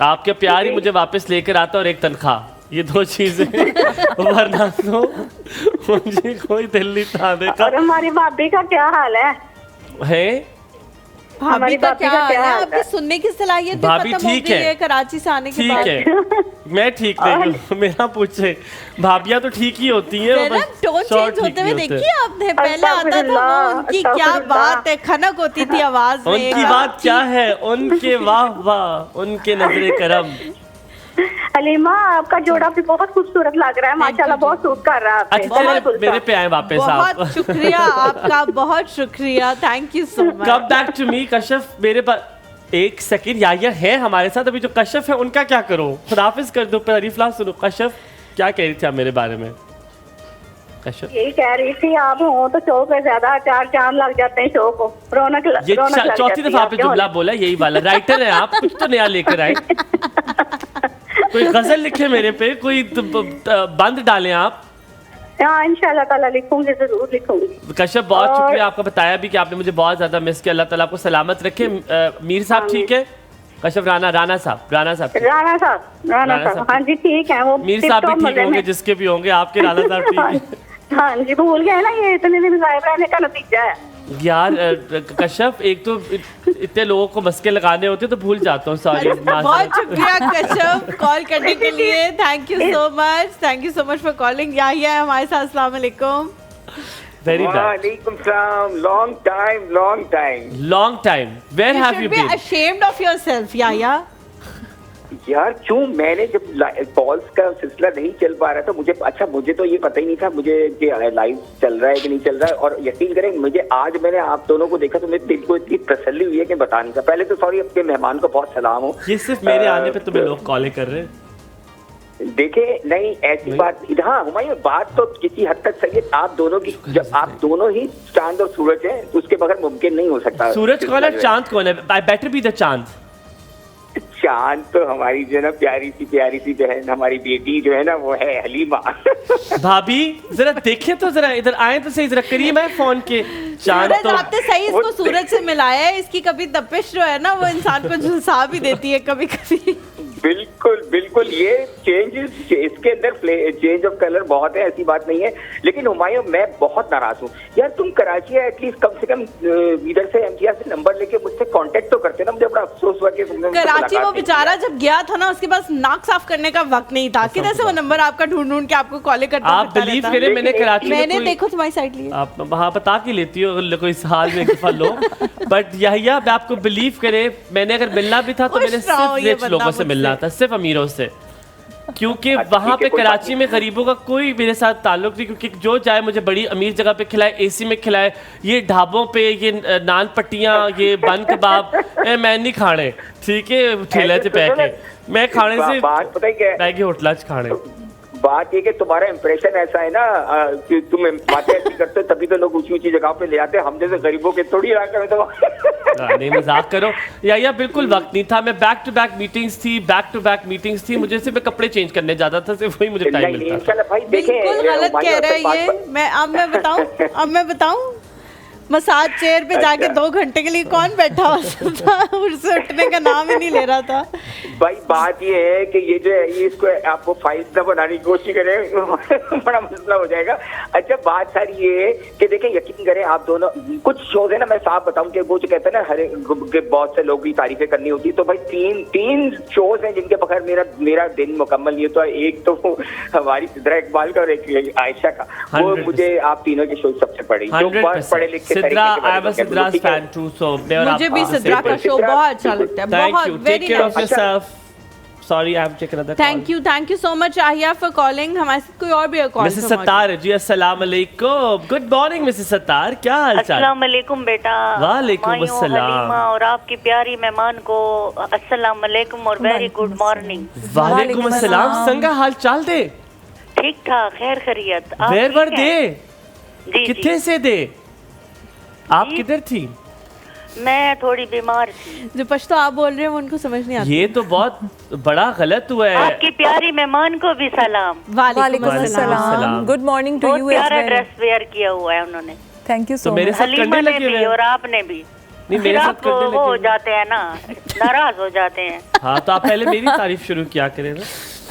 आपके प्यार ही मुझे वापस लेकर आता और एक तनख्वाह, ये 2 चीजें, वरना तो मुझे कोई दिल नहीं था देखा। और हमारी भाभी का क्या हाल है? भाभी का क्या हाल है? आपकी सुनने की सलाहियत भी भाभी खत्म हो ठीक गई है है कराची से आने के बाद। ठीक है, मैं ठीक नहीं हूँ, मेरा पूछे। भाभियाँ तो ठीक ही होती हैं, टोन चेंज होते हुए देखिए आपने, पहले आता था वो, उनकी क्या बात है, खनक होती थी आवाज में। उनकी बात क्या है, उनके वाह वाह, उनके नजरे करम। हलीमा आपका जोड़ा भी बहुत खूबसूरत लग रहा है, माशाल्लाह, बहुत सूट कर रहा है आप पे। मेरे पे आए वापस आप। बहुत शुक्रिया आपका, बहुत शुक्रिया, thank you so much. Come back to me Kashaf. मेरे पास एक सेकंड, या है हमारे साथ अभी जो कशफ है उनका क्या करो, खुदाफिज कर दो, तारीफ सुनो। कशफ क्या कह रही थी आप मेरे बारे में? कशफ यही कह रही थी, आप हो तो शो पे ज्यादा 4 चांद लग जाते हैं शो को, रौनक ये चौथी दफा आपने जुमला बोला यही वाला। राइटर है आप, कुछ तो नया लेकर आए, कोई गजल लिखे मेरे पे, कोई बंद डालें आप। हाँ इंशाल्लाह ताला लिखूंगी, जरूर लिखूंगी। कश्यप बहुत शुक्रिया आपका, बताया भी कि आपने मुझे बहुत ज्यादा मिस किया। अल्लाह ताला आपको सलामत रखे। मीर साहब ठीक है? कश्यप राना साहब हाँ जी ठीक है। वो मीर साहब भी ठीक होंगे, जिसके भी होंगे, आपके राना साहब ठीक है। हाँ जी, भूल गए ना, ये इतने दिन गायब रहने का नतीजा है। यार कश्यप, एक तो इतने लोगों को मस्के लगाने होते तो भूल जाता हूँ, सॉरी। बहुत शुक्रिया कश्यप कॉल करने के लिए, thank you so much for calling. Yahya है हमारे साथ, अस्सलाम वालेकुम। Very bad. वालेकुम सलाम। Long time. Where have you been? Ashamed of yourself Yahya. यार क्यों, मैंने जब कॉल्स का सिलसिला नहीं चल पा रहा था, मुझे तो ये पता ही नहीं था मुझे कि लाइव चल रहा है कि नहीं चल रहा है। और यकीन करें, मुझे आज मैंने आप दोनों को देखा तो मेरे दिल को इतनी तसल्ली हुई है कि बता नहीं सकता। पहले तो सॉरी, आपके मेहमान को बहुत सलाम हो। ये सिर्फ मेरे आने पे तुम्हें लोग कॉलें कर रहे हैं। देखे नहीं ऐसी बात। हाँ हुमायूं, बात तो किसी हद तक सही है। आप दोनों की, जब आप दोनों ही चांद और सूरज हैं, उसके बगैर मुमकिन नहीं हो सकता। सूरज कौन है, चांद कौन है? आई बेटर बी द चांद। चांद तो हमारी जो है ना प्यारी सी बहन, हमारी बेटी जो है ना, वो है हलीमा। भाभी जरा देखे तो, जरा इधर आए तो सही, जरा करीब है फोन के। चांद तो आपने सही इसको सूरज से मिलाया है, इसकी कभी तपिश जो है ना वो इंसान को झुलसा भी देती है कभी कभी। बिल्कुल ये चेंजेस, इसके अंदर चेंज ऑफ कलर बहुत है, ऐसी बात नहीं है। लेकिन हुमायूं, मैं बहुत नाराज हूँ यार। तुम कराची है, एटलीस्ट कम से कम इधर से एमटीआर से नंबर लेके मुझसे कांटेक्ट तो करते ना। मुझे बड़ा अफसोस हुआ कि कराची वो बेचारा जब गया था ना, उसके पास नाक साफ करने का वक्त नहीं था। किधर से वो नंबर आपका ढूंढ के आपको कॉल करता आप बिलीव करें, मैंने कराची मैंने देखो तुम्हारी साइड ली, आप वहाँ बता के लेती हो कोई हाल में फल हो। बट याहिया, मैं आपको बिलीव करे, मैंने अगर मिलना भी था तो मैंने सिर्फ रिच लोगों से मिलना था, सिर्फ अमीरों से, क्योंकि वहाँ पे कराची में गरीबों का कोई मेरे साथ ताल्लुक नहीं। क्योंकि जो चाहे मुझे बड़ी अमीर जगह पे खिलाए, एसी में खिलाए, ये ढाबों पे ये नान पट्टियाँ, ये बन कबाब मैं नहीं खाने, ठीक है, ठेले से पैके मैं खाने से बात पता है क्या है, होटल खाने। बात ये कि तुम्हारा इंप्रेशन ऐसा है ना कि तुम बातें ऐसी करते हो तभी तो लोग ऊंची जगह पे ले आते हैं। हम जैसे गरीबों के थोड़ी इलाके में तो नहीं, मजाक करो या बिल्कुल वक्त नहीं था। मैं बैक टू बैक मीटिंग्स थी, मुझे सिर्फ कपड़े चेंज करने जाता था, सिर्फ वही मुझे टाइम मिलता था। भाई देखें, बिल्कुल गलत कह रहा है ये। मैं बताऊं मसाज चेयर पे जाके 2 घंटे के लिए कौन बैठा था, उससे उठने का नाम ही नहीं ले रहा था। भाई बात ये है कि ये जो है ये इसको आपको फाइल ना बनाने की कोशिश करें बड़ा मसला हो जाएगा। अच्छा बात सारी ये है कि देखिए यकीन करें आप दोनों, कुछ शोज है ना, मैं साफ बताऊं कि वो जो कहते हैं ना हर एक बहुत से लोग की तारीफें करनी होती है, तो भाई तीन शोज हैं जिनके बगैर मेरा दिन मुकम्मल नहीं होता। एक तो हमारी सिद्रा इकबाल का और एक आयशा का, वो मुझे आप तीनों के शो सबसे पढ़ी जो बहुत पढ़े लिखे सिद्रा, आई एम अ सिद्रा's fan too, so मुझे भी सिद्रा का शो बहुत अच्छा लगता है। बहुत very nice. Sorry, I have to take another call. Thank you so much आहिया for calling। हमारे साथ कोई और भी है कॉल। मिसेस सत्तार जी, अस्सलाम वालेकुम। गुड मॉर्निंग मिसेस सत्तार, क्या हाल चाल? अस्सलाम वालेकुम बेटा। वालेकुम अस्सलाम। हलीमा और आपकी प्यारी मेहमान को अस्सलाम वालेकुम और वेरी गुड मॉर्निंग। वालेकुम अस्सलाम। संगा हाल चाल दे? ठीक ठाक, खैर खैरियत। वेर वर दे? जी कितने से दे? आप किधर थी? मैं थोड़ी बीमार थी। जो पश्तो आप बोल रहे हैं वो उनको समझ नहीं आता। ये तो बहुत बड़ा गलत हुआ है। आपकी प्यारी मेहमान को भी सलाम। वालेकुम अस्सलाम। गुड मॉर्निंग टू बहुत यू। प्यारा ड्रेस वेयर किया हुआ है उन्होंने। थैंक यू तो सो मेरे मच। साथ हलीमा करने ने लगे भी हुए और आपने भी। नहीं, मेरे साथ करने वो लगे हो हुए। जाते हैं ना, नाराज हो जाते हैं। हाँ तो आप पहले मेरी तारीफ शुरू किया करें ना।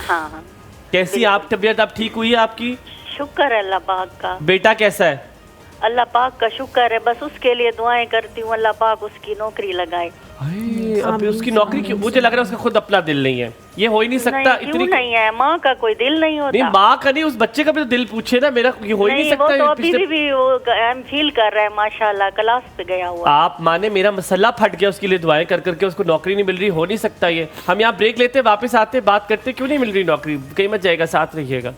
हाँ कैसी आप तबीयत आप ठीक हुई है आपकी? शुक्र है अल्लाह पाक का। बेटा कैसा है? अल्लाह पाक का शुक्र है, बस उसके लिए दुआएं करती हूँ अल्लाह पाक उसकी नौकरी लगाए। अभी उसकी नौकरी क्यों? मुझे लग रहा है उसका खुद अपना दिल नहीं है, ये हो ही नहीं सकता। नहीं, क्यों नहीं है? माँ का कोई दिल नहीं होता? नहीं माँ का नहीं, उस बच्चे का भी तो दिल पूछे ना, मेरा ये हो ही नहीं सकता। वो तो अभी भी वो फील कर रहा है माशाल्लाह, क्लास पे गया हुआ। आप माने मेरा मसला फट गया, उसके लिए दुआएं कर करके उसको नौकरी नहीं मिल रही, हो नहीं सकता ये। हम यहाँ ब्रेक लेते वापस आते बात करते, क्यों नहीं मिल रही नौकरी? कहीं मत जाएगा, साथ रहिएगा।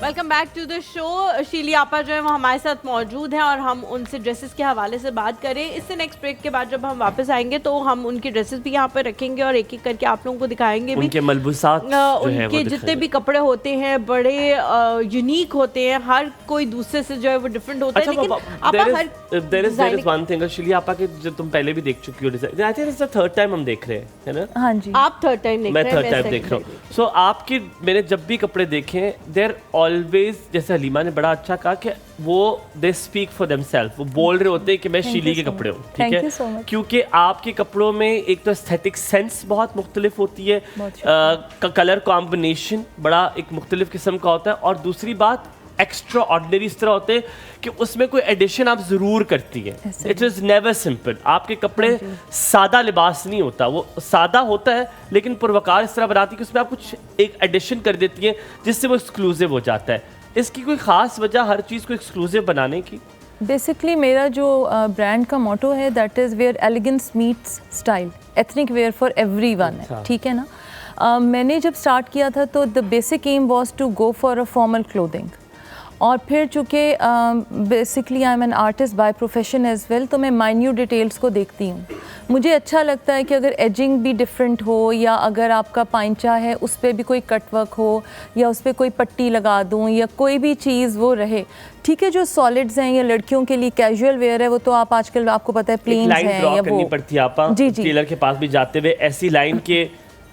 Welcome back to the show. Sheeli आपा जो है वो हमारे साथ मौजूद हैं और हम उनसे ड्रेसेस के हवाले से बात करें। इससे नेक्स्ट ब्रेक के बाद जब हम वापस आएंगे तो हम उनकी ड्रेसेस भी यहाँ पर रखेंगे और एक एक करके आप लोगों को दिखाएंगे भी उनके मलबूसात उनके जितने भी कपड़े होते हैं बड़े यूनिक होते हैं, हर कोई दूसरे से जो है वो डिफरेंट होता है। लेकिन देयर इज वन थिंग शीली आपा के जो तुम पहले भी देख चुकी हो design, I think it's the third time हम देख रहे हैं, है ना? हाँ जी, आप थर्ड टाइम देख रहे हैं, मैं थर्ड टाइम देख रहा हूँ। सो आपके मैंने जब भी कपड़े देखे देयर ऑलवेज, जैसे हलीमा ने बड़ा अच्छा कहा कि वो दे स्पीक फॉर देमसेल्फ, वो बोल रहे होते हैं कि मैं शीली के कपड़े हूँ, ठीक है? क्योंकि आपके कपड़ों में एक तो एस्थेटिक सेंस बहुत मुख्तलिफ होती है, कलर कॉम्बिनेशन बड़ा एक मुख्तलिफ किस्म का होता है, और दूसरी बात एक्स्ट्रा ऑर्डिनरी इस तरह होते हैं कि उसमें कोई एडिशन आप ज़रूर करती हैं। It is never simple. आपके कपड़े सादा लिबास नहीं होता, वो सादा होता है लेकिन पुरवकार इस तरह बनाती है कि उसमें आप कुछ एक एडिशन कर देती हैं जिससे वो एक्सक्लूसिव हो जाता है। इसकी कोई ख़ास वजह हर चीज़ को एक्सक्लूसिव बनाने की? बेसिकली मेरा जो ब्रांड का मोटो है that is where elegance meets style, ethnic wear for everyone है, ठीक है ना? मैंने जब स्टार्ट किया था तो the basic aim was to go for a formal clothing, और फिर चूँकि basically I am an artist by profession as well, तो मैं माइन्यूट डिटेल्स को देखती हूँ। मुझे अच्छा लगता है कि अगर एजिंग भी डिफरेंट हो, या अगर आपका पांचा है उस पर भी कोई कटवर्क हो, या उस पर कोई पट्टी लगा दूँ, या कोई भी चीज़ वो रहे, ठीक है? जो सॉलिड्स हैं या लड़कियों के लिए कैजुअल वेयर है वो तो आप आजकल आपको पता है प्लेन्स हैं, या वो करनी पड़ती है आप टेलर के पास भी जाते हुए ऐसी लाइन के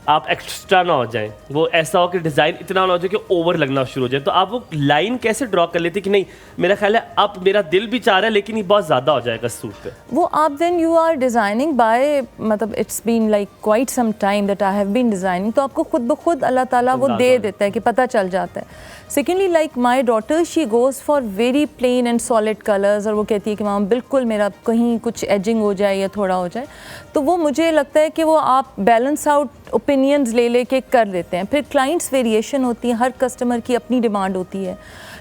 आप एक्स्ट्रा ना हो जाए, वो ऐसा हो कि डिज़ाइन इतना ना हो जाए कि ओवर लगना शुरू हो जाए। तो आप वो लाइन कैसे ड्रॉ कर लेते कि नहीं मेरा ख्याल है अब मेरा दिल भी चाह रहा है लेकिन ये बहुत ज़्यादा हो जाएगा सूट पे? वो आप then you are designing by, मतलब it's been like quite some time that I have been designing, तो आपको खुद ब खुद अल्लाह ताला वो दे देता है कि पता चल जाता है। Secondly like my daughter she goes for very plain and solid colours, और वो कहती है कि माम बिल्कुल मेरा कहीं कुछ एजिंग हो जाए या थोड़ा हो जाए, तो वो मुझे लगता है कि वो आप बैलेंस आउट ओपिनियंस ले लेके कर लेते हैं। फिर क्लाइंट्स वेरिएशन होती है, हर कस्टमर की अपनी डिमांड होती है,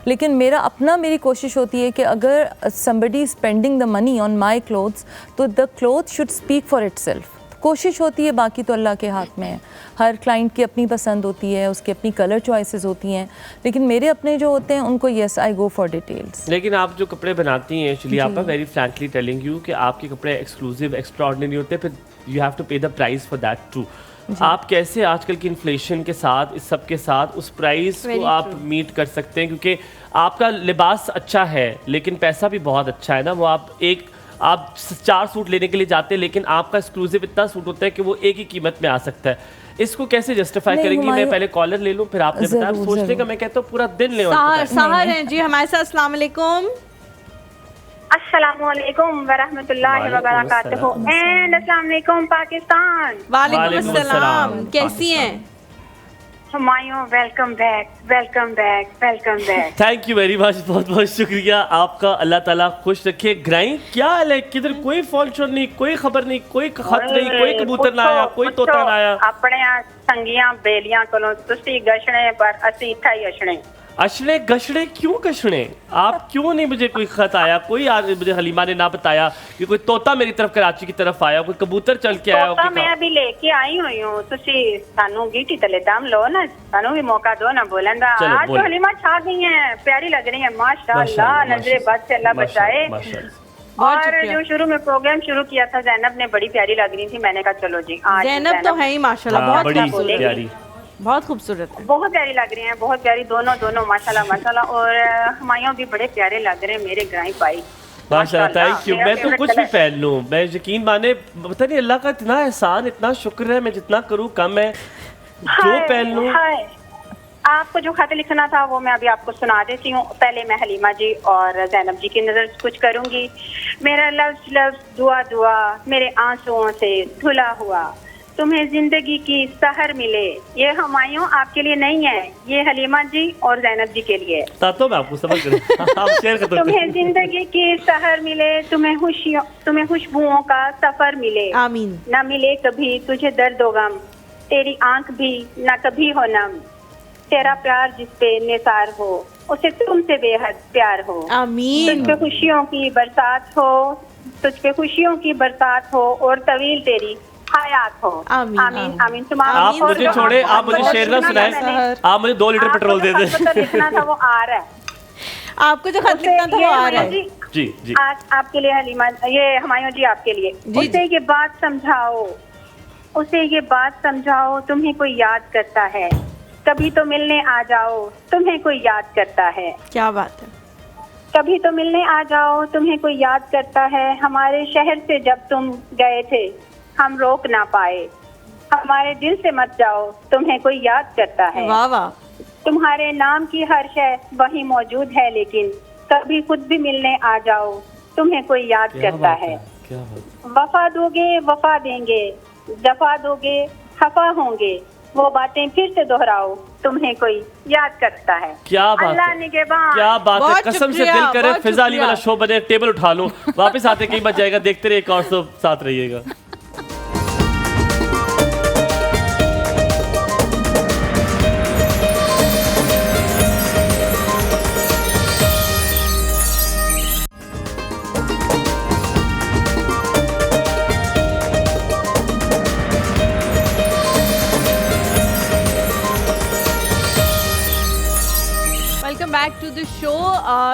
लेकिन मेरी कोशिश होती है कि अगर somebody is spending the money on my clothes तो the clothes should speak for itself। कोशिश होती है, बाकी तो अल्लाह के हाथ में है। हर क्लाइंट की अपनी पसंद होती है, उसकी अपनी कलर चॉइसेस होती हैं, लेकिन मेरे अपने जो होते हैं उनको yes I go for details. लेकिन आप जो कपड़े बनाती हैं एक्चुअली आप वेरी फ्रैंकली टेलिंग यू कि आपके कपड़े एक्सक्लूसिव एक्स्ट्राऑर्डिनरी होते हैं, फिर you have to pay the price for that too. आप कैसे आजकल की इन्फ्लेशन के साथ, इस सब के साथ, उस प्राइस को आप मीट कर सकते हैं? क्योंकि आपका लिबास अच्छा है लेकिन पैसा भी बहुत अच्छा है ना। वो आप 4 सूट लेने के लिए जाते हैं लेकिन आपका एक्सक्लूसिव इतना सूट होता है कि वो एक ही कीमत में आ सकता है। इसको कैसे जस्टिफाई करेंगी? मैं पहले कॉलर ले लूं, फिर आपने बताया। सोचने का मैं कहता हूँ पूरा दिन ले। सहर हैं जी हमारे साथ। अस्सलाम वालेकुम। अस्सलामुअलैकुम वरहमतुल्लाहि वबरकातुहू एंड अस्सलाम वालेकुम पाकिस्तान। वालेकुम अस्सलाम। कैसी हैं? Humayun welcome back, welcome back, welcome back. Thank you very much, बहुत बहुत शुक्रिया आपका। अल्लाह ताला खुश रखे। ग्राई क्या हाल है? किधर कोई फोन शोन नहीं, कोई खबर नहीं, कोई खत नहीं, कोई कबूतर ना आया, कोई तोता ना आया। अपने संगियां बेलियां कोलों तुसी गशने पर असी इत्था ही अशने। अशने गशने क्यों गशने? आप क्यों नहीं, मुझे कोई खत आया, कोई मुझे हलीमा ने ना बताया कि कोई तोता मेरी तरफ कराची की तरफ आया, कोई कबूतर चल के आया? तोता मैं अभी लेके आई हुई हूँ। तुसी सानू गीटी तले दम लो ना, सानू भी मौका दो ना बोलन दा। आज तो हलीमा छा गई हैं, प्यारी लग रही है माशाअल्लाह। नजरे बद से अल्लाह बचाए। और जो शुरू में प्रोग्राम शुरू किया था जैनब ने, बड़ी प्यारी लग रही थी। मैंने कहा चलो जी आज जैनब तो है ही माशाल्लाह, बहुत प्यारी, बहुत खूबसूरत है, बहुत प्यारी लग रही हैं, बहुत प्यारी दोनों माशाल्लाह माशाल्लाह। और हुमायूं भी बड़े प्यारे लग रहे हैं मेरे ग्राई भाई माशाल्लाह। Thank you. मैं तो कुछ भी पहन लूं, मैं यकीन माने, पता नहीं अल्लाह का इतना एहसान, इतना शुक्र है, मैं जितना करूं कम है। जो पहन लूं। आपको जो खत लिखना था वो मैं अभी आपको सुना देती हूँ। पहले मैं हलीमा जी और जैनब जी की नजर कुछ करूंगी। मेरा लफ्ज लफ्ज दुआ दुआ मेरे आंसुओं से धुला हुआ, तुम्हें जिंदगी की सहर मिले। ये हुमायूं आपके लिए नहीं है, ये हलीमा जी और जैनब जी के लिए। तो मैं आपको समझ तुम्हें जिंदगी की सहर मिले, तुम्हें खुशबुओं का सफर मिले। आमीन। न मिले कभी तुझे दर्द व गम, तेरी आंख भी न कभी हो नम। तेरा प्यार जिस पे निसार हो, उसे तुमसे बेहद प्यार हो। आमीन। तुझ पे खुशियों की बरसात हो, तुझ पे खुशियों की बरसात हो और तवील तेरी हयात हो। आमीन आमीन आमीन। आप मुझे छोड़े, आप मुझे शेर ना सुनाए, आप मुझे 2 लीटर पेट्रोल दे दे। लिखना था वो आ रहा है, आपको जो खत लिखना था वो आ रहा है। जी जी। आज आपके लिए हलीमा, ये हुमायूं जी आपके लिए। उसे ये बात समझाओ, उसे ये बात समझाओ, तुम्हें कोई याद करता है। कभी तो मिलने आ जाओ, तुम्हें कोई याद करता है। क्या बात है। कभी तो मिलने आ जाओ, तुम्हें कोई याद करता है। हमारे शहर से जब तुम गए थे हम रोक ना पाए। हमारे दिल से मत जाओ, तुम्हें कोई याद करता है। वाह वाह। तुम्हारे नाम की हर शय वहीं मौजूद है, लेकिन कभी खुद भी मिलने आ जाओ, तुम्हें कोई याद करता है। वफा दोगे वफा देंगे, जफा दोगे खफा होंगे, वो बातें फिर से दोहराओ, तुम्हें कोई याद करता है। क्या बात अल्लाह है, निगहबान। क्या बात है। कसम से दिल करे फिजा अली वाला शो बने, टेबल उठा लूं, वापस आते कहीं बच जाएगा। देखते रहिए, एक और साथ रहिएगा। Back to the show.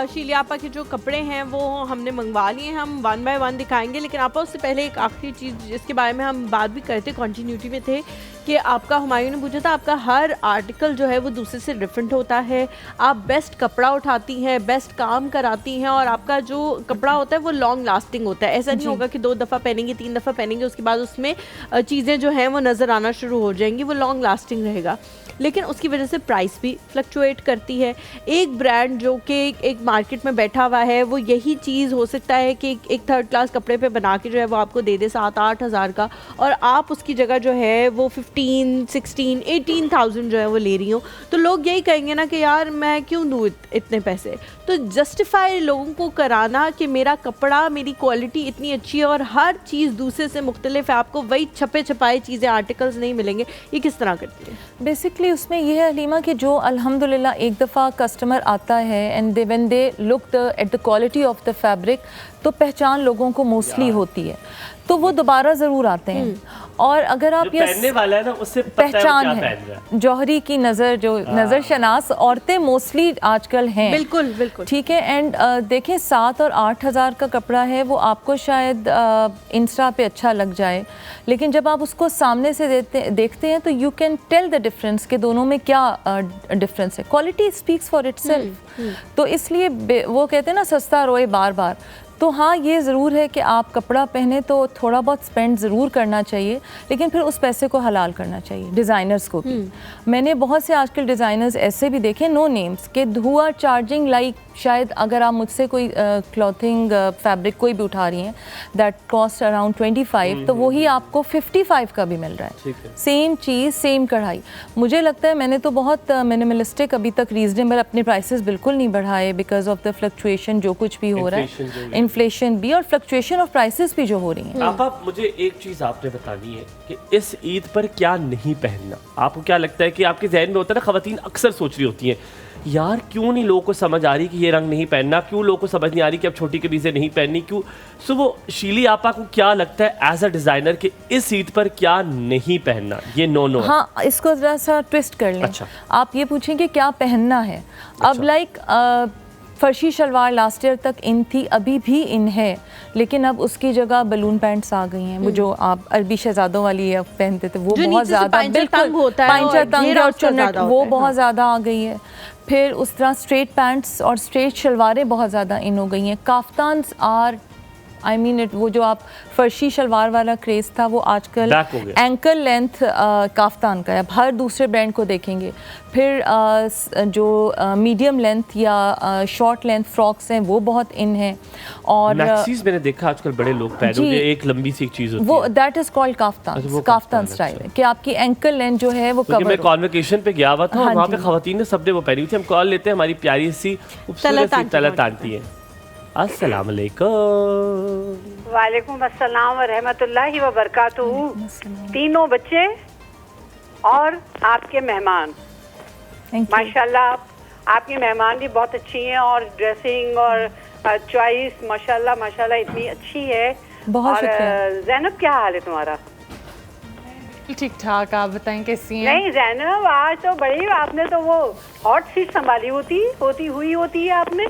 Sheeli आपा के जो कपड़े हैं वो हमने मंगवा लिए हैं, हम 1 बाय 1 दिखाएंगे। लेकिन आपा उससे पहले एक आखिरी चीज़ जिसके बारे में हम बात भी करते कंटिन्यूटी में थे कि आपका हुमायूं ने पूछा था, आपका हर आर्टिकल जो है वो दूसरे से डिफरेंट होता है। आप बेस्ट कपड़ा उठाती हैं, बेस्ट काम कराती हैं, और आपका जो कपड़ा होता है वो लॉन्ग लास्टिंग होता है। ऐसा नहीं होगा कि 2 दफ़ा पहनेंगे, 3 दफ़ा पहनेंगे, उसके बाद उसमें चीज़ें जो हैं वो नज़र आना शुरू हो जाएंगी। वो लॉन्ग लास्टिंग रहेगा, लेकिन उसकी वजह से प्राइस भी फ्लक्चुएट करती है। एक ब्रांड जो कि एक मार्केट में बैठा हुआ है, वो यही चीज़ हो सकता है कि एक 3rd क्लास कपड़े पे बना के जो है वो आपको दे दे 7-8 हज़ार का, और आप उसकी जगह जो है वो 15, 16, 18,000 जो है वो ले रही हूँ। तो लोग यही कहेंगे ना कि यार मैं क्यों दूँ इतने पैसे। तो जस्टिफाई लोगों को कराना कि मेरा कपड़ा, मेरी क्वालिटी इतनी अच्छी है और हर चीज़ दूसरे से मुख्तलिफ है, आपको वही छपे छपाए चीज़ें, आर्टिकल्स नहीं मिलेंगे, ये किस तरह करती है? बेसिकली उसमें यह है हलीमा कि जो अल्हम्दुलिल्लाह एक दफ़ा कस्टमर आता है and when they look at the quality of the fabric, तो पहचान लोगों को मोस्टली होती है, तो वो दोबारा ज़रूर आते हैं। और अगर आप जो पहनने वाला है ना उससे पता है वो पहचान क्या है, पहन रहा है। जौहरी की नज़र, जो नज़र शनास औरतें मोस्टली आजकल हैं। बिल्कुल बिल्कुल ठीक है। एंड देखें 7 और 8 हज़ार का कपड़ा है, वो आपको शायद इंस्टा पे अच्छा लग जाए, लेकिन जब आप उसको सामने से देखते हैं तो you can tell the difference कि दोनों में क्या डिफरेंस है। Quality speaks for itself. तो इसलिए वो कहते हैं ना, सस्ता रोए बार बार। तो हाँ, ये ज़रूर है कि आप कपड़ा पहने तो थोड़ा बहुत स्पेंड ज़रूर करना चाहिए, लेकिन फिर उस पैसे को हलाल करना चाहिए डिज़ाइनर्स को भी। मैंने बहुत से आजकल डिज़ाइनर्स ऐसे भी देखे, नो नेम्स, के who are charging like, शायद अगर आप मुझसे कोई क्लॉथिंग फैब्रिक कोई भी उठा रही हैं दैट कॉस्ट अराउंड 25, तो वही आपको 55 का भी मिल रहा है। सेम चीज़, सेम कढ़ाई। मुझे लगता है मैंने तो बहुत मिनिमलिस्टिक अभी तक, रीजनेबल अपने प्राइसेस बिल्कुल नहीं बढ़ाए बिकॉज ऑफ द फ्लक्चुएशन जो कुछ भी हो रहा है, इन्फ्लेशन भी और फ्लक्चुएशन ऑफ प्राइसेस भी जो हो रही हैं। आप मुझे एक चीज़ आपने बतानी है कि इस ईद पर क्या नहीं पहनना। आपको क्या लगता है कि आपके जहन में होता है ना, ख़वातीन अक्सर सोच रही होती हैं यार क्यों नहीं लोगों को समझ आ रही कि ये रंग नहीं पहनना, क्यों लोगों को समझ नहीं आ रही कि अब छोटी कमीज़ें नहीं पहननी, क्यों। सो वो शीली आपा को क्या लगता है एज अ डिज़ाइनर कि इस ईद पर क्या नहीं पहनना, ये नो है? हाँ, इसको ज़रा सा ट्विस्ट कर लें। अच्छा। आप ये पूछें कि क्या पहनना है। अब लाइक फर्शी शलवार लास्ट ईयर तक इन थी, अभी भी इन है, लेकिन अब उसकी जगह बलून पैंट्स आ गई हैं। वो जो आप अरबी शहजादों वाली पहनते थे, वो बहुत ज़्यादा, बिल्कुल पांचा तंग और चुन्नट, वो बहुत ज़्यादा आ गई है। फिर उस तरह स्ट्रेट पैंट्स और स्ट्रेट शलवारें बहुत ज़्यादा इन हो गई हैं। काफ्तान्स आर, आई मीन इट, वो जो आप फर्शी शलवार वाला क्रेज़ था वो आजकल एंकल लेंथ काफ्तान का है। अब हर दूसरे ब्रांड को देखेंगे। फिर जो मीडियम लेंथ या शॉर्ट लेंथ फ्रॉक्स हैं वो बहुत इन हैं। और मैक्सीज मैंने देखा आजकल बड़े लोग पहन रहे हैं, एक लंबी सी एक चीज़ होती है, वो that is called kaftan. Kaftan style है कि आपकी एंकल लेंथ जो है वो कवर। मैं कॉन्वोकेशन पे गया हुआ था और वहाँ पे ख़वातीन ने सबने वो पहनी हुई थी। हम कॉल लेते हैं, हमारी प्यारी सी खूबसूरत सी तलत आंटी है। अस्सलाम वालेकुम। वालेकुम अस्सलाम व रहमतुल्लाहि व बरकातुहू। तीनों बच्चे और आपके मेहमान, माशाल्लाह आपकी मेहमान भी बहुत अच्छी हैं और ड्रेसिंग और चॉइस माशाल्लाह माशाल्लाह इतनी अच्छी है। बहुत और ज़ैनब क्या हाल है तुम्हारा? ठीक ठाक, आप बताएं कैसी हैं? नहीं ज़ैनब, आज तो बड़ी आपने तो वो हॉट सीट संभाली होती है आपने।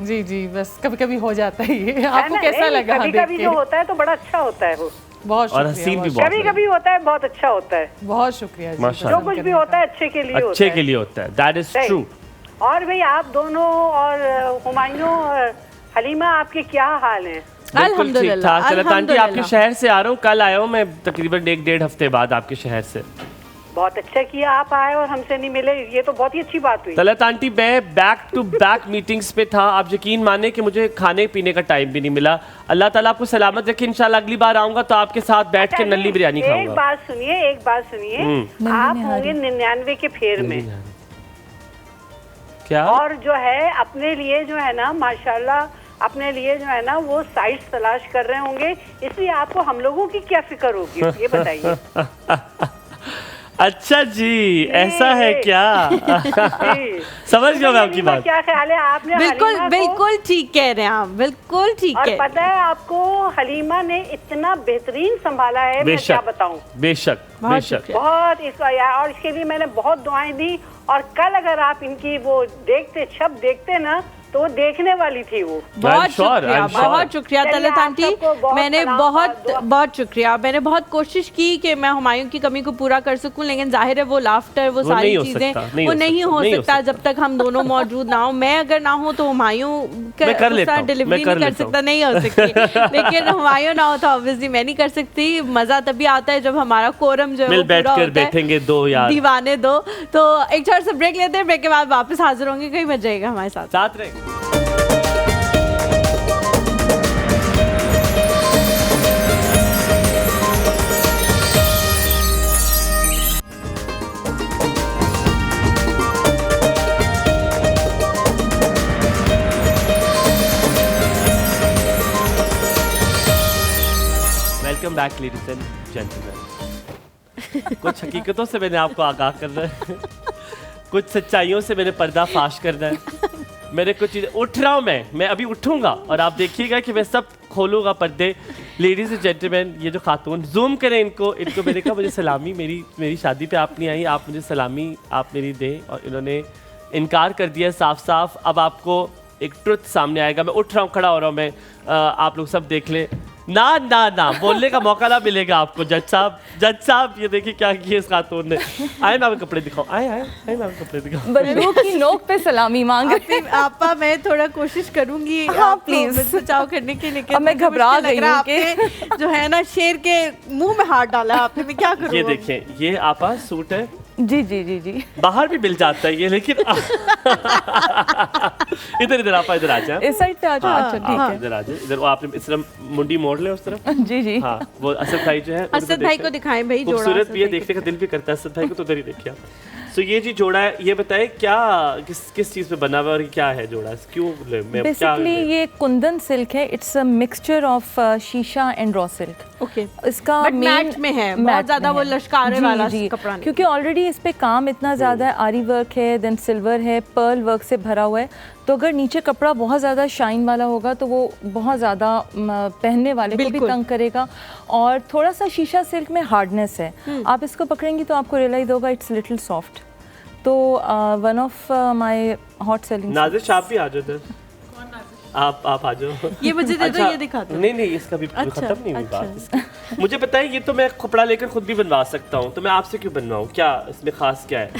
जी जी, बस कभी कभी हो जाता है ये। आपको कैसा लगा? कभी कभी जो होता है तो बड़ा अच्छा होता है वो। बहुत और हसीन भी बहुत कभी कभी होता है, बहुत अच्छा होता है। बहुत शुक्रिया जी। जो कुछ भी होता है अच्छे के लिए होता है। अच्छे के लिए होता है, दैट इज ट्रू। और भाई आप दोनों और हुमायूं और हलीमा, आपके क्या हाल हैं? अल्हम्दुलिल्लाह। चलो आंटी, आपके शहर से आ रहा हूँ, कल आया हूँ मैं तकरीबन 1-1.5 हफ्ते बाद आपके शहर से। बहुत अच्छा किया आप आए और हमसे नहीं मिले, ये तो बहुत ही अच्छी बात हुई। तलत आंटी, मैं बैक टू बैक मीटिंग्स पे था, आप यकीन माने कि मुझे खाने पीने का टाइम भी नहीं मिला। अल्लाह ताला आपको सलामत रखे, इंशाल्लाह अगली बार आऊंगा तो आपके साथ बैठ के नल्ली बिरयानी खाऊंगा। एक बात सुनिए, आप होंगे 99 के फेर में क्या? और जो है अपने लिए जो है ना माशाल्लाह, अपने लिए जो है ना वो साइट्स तलाश कर रहे होंगे, इसलिए आपको हम लोगों की क्या फिक्र होगी, ये बताइए। अच्छा जी, ऐसा है क्या? समझ गया मैं आपकी बात। क्या ख्याल है आपने? बिल्कुल ठीक कह रहे हैं आप, बिल्कुल ठीक है। और पता है आपको हलीमा ने इतना बेहतरीन संभाला है, मैं क्या बताऊं। बेशक बहुत इसका यार, और इसके लिए मैंने बहुत दुआएं दी। और कल अगर आप इनकी वो देखते ना तो देखने वाली थी वो। बहुत शुक्रिया तलत आंटी, मैंने बहुत शुक्रिया। मैंने बहुत कोशिश की कि मैं हुमायूं की कमी को पूरा कर सकूं, लेकिन जाहिर है वो लाफ्टर, वो सारी चीजें वो नहीं हो सकता जब तक हम दोनों मौजूद ना हो। मैं अगर ना हो तो हुमायूं डिलीवरी नहीं कर सकता, नहीं हो सकती। लेकिन हुमायूं ना हो तो ऑब्वियसली मैं नहीं कर सकती। मजा तभी आता है जब हमारा कोरम जो है पूरा होता है, दीवाने दो। तो एक छोटा सा ब्रेक लेते हैं, ब्रेक के बाद वापस हाजिर होंगे। कहीं मत जाइएगा, हमारे साथ रहे। Welcome back ladies and gentleman. कुछ हकीकतों से मैंने आपको आगाह करना है, कुछ सच्चाइयों से मैंने पर्दाफाश करना है। मेरे कुछ चीज़ें उठ रहा हूँ मैं अभी उठूंगा और आप देखिएगा कि मैं सब खोलूंगा पर्दे। लेडीज एंड जेंटलमैन, ये जो खातून, जूम करें इनको मैंने कहा मुझे सलामी, मेरी शादी पे आप नहीं आई, आप मुझे सलामी आप मेरी दें, और इन्होंने इनकार कर दिया साफ साफ। अब आपको एक ट्रुथ सामने आएगा। मैं उठ रहा हूँ, खड़ा हो रहा हूँ मैं, आप लोग सब देख लें। ना ना ना बोलने का मौका ना मिलेगा आपको। जज साहब ये देखिए क्या किया इस खातून ने। आए मैं आपके कपड़े दिखाऊं, आए मैं आपके कपड़े दिखाऊं। बंदूक की नोक पे सलामी मांग रहे आपा मैं थोड़ा कोशिश करूंगी हाँ प्लीज बचाव करने के लिए। अब मैं घबरा गई हूँ कि जो है ना शेर के मुंह में हाथ डाला आपने, मैं क्या करूँ। ये देखें, ये आपा सूट है। जी जी जी जी बाहर भी मिल जाता है ये, लेकिन इधर आपा इधर आ जाए, इस साइड पे आ जाओ। अच्छा ठीक है, इधर आ जाए, इधर आपने इस तरफ मुंडी मोड़ ले उस तरफ। जी जी हाँ, वो असद भाई जो है, असद भाई को दिखाएं भाई, जोड़ा खूबसूरत भी है, देखने का दिल भी करता है असद भाई को, तो उधर ही देखिए आप। सो ये जी जोड़ा है, ये बताए क्या किस चीज़ पे बना हुआ है और क्या है जोड़ा, क्यों बेसिकली ये कुंदन सिल्क है। इट्स अ मिक्सचर ऑफ शीशा एंड रॉ सिल्क। ओके, इसका मैट में है, बहुत ज्यादा वो लश्कारे वाला कपड़ा नहीं, क्योंकि ऑलरेडी इस पे काम इतना ज़्यादा है, आरी वर्क है, देन सिल्वर है, पर्ल वर्क से भरा हुआ है। तो अगर नीचे कपड़ा बहुत ज़्यादा शाइन वाला होगा तो वो बहुत ज़्यादा पहनने वाले को भी तंग करेगा। और थोड़ा सा शीशा सिल्क में हार्डनेस है, आप इसको पकड़ेंगी तो आपको रियलाइज होगा इट्स लिटिल सॉफ्ट। तो one of my hot selling. Nazish आप भी आ जाओ इधर, आप आ जाओ। ये मुझे दे दो, ये दिखा दो। नहीं इसका भी खत्म नहीं हुई बात इसकी। मुझे बताइए, ये तो मैं कपड़ा लेकर खुद भी बनवा सकता हूँ, तो मैं आपसे क्यों बनवाऊँ, क्या इसमें खास क्या है?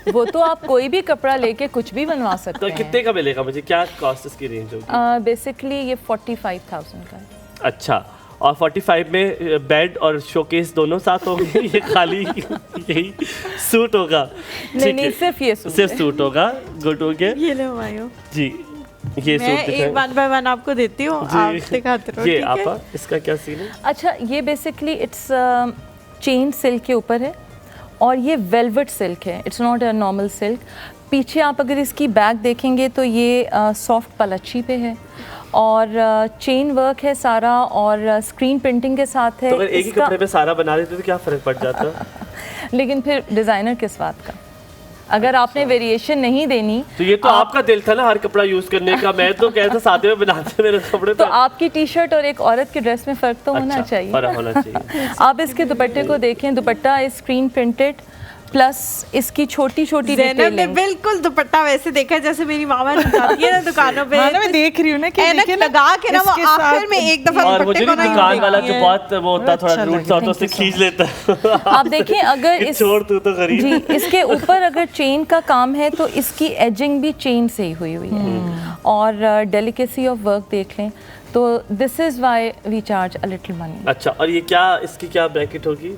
वो तो आप कोई भी कपड़ा लेके कुछ भी बनवा सकते हैं। तो कितने का मिलेगा मुझे, क्या कॉस्ट इसकी रेंज होगी? बेसिकली ये 45,000 का है। अच्छा, और 45 में बेड और शोकेस दोनों साथ होंगे? ये खाली यही सूट होगा? नहीं सिर्फ ये सूट, सिर्फ सूट होगा। गुड हो गया। ये लो आयो जी, ये मैं सूट एक वन बाय वन आपको देती हूँ, आप दिखाते रहो। ये आपा, इसका क्या सीन है? अच्छा, ये बेसिकली इट्स चेन सिल्क के ऊपर है और ये वेलवेट सिल्क है, it's not a normal silk. पीछे आप अगर इसकी बैक देखेंगे तो ये सॉफ्ट पलच्छी पे है और चेन वर्क है सारा और स्क्रीन प्रिंटिंग के साथ है। तो अगर एक ही कपड़े पे सारा बना लेते तो क्या फ़र्क पड़ जाता? लेकिन फिर डिज़ाइनर किस बात का, अगर आपने वेरिएशन नहीं देनी तो ये तो आपका दिल था ना हर कपड़ा यूज करने का, मैं तो कहता सादे में बनाते मेरे कपड़े तो आपकी टी शर्ट और एक औरत के ड्रेस में फ़र्क तो होना चाहिए। फर्क होना चाहिए। आप इसके दुपट्टे को देखें, दुपट्टा इज स्क्रीन प्रिंटेड प्लस इसकी छोटी छोटी ज़ैनब ने बिल्कुल दुपट्टा वैसे देखा जैसे मेरी मामा जाती है ना दुकानों पे। मैं देख रही हूँ ना कि देखिए लगा के ना वो आखिर में एक दफा और मुझे दुपट्टे को दुकान वाला जो बहुत वो होता थोड़ा रूट सा होता उससे खींच लेता है। आप देखें अगर इस छोड़ तू तो खरीद जी, इसके ऊपर अगर चेन का काम है तो इसकी एजिंग भी चेन से ही हुई है और डेलिकेसी ऑफ वर्क देख लें तो this is why we charge a little money. अच्छा, और ये क्या इसकी क्या ब्रैकेट होगी?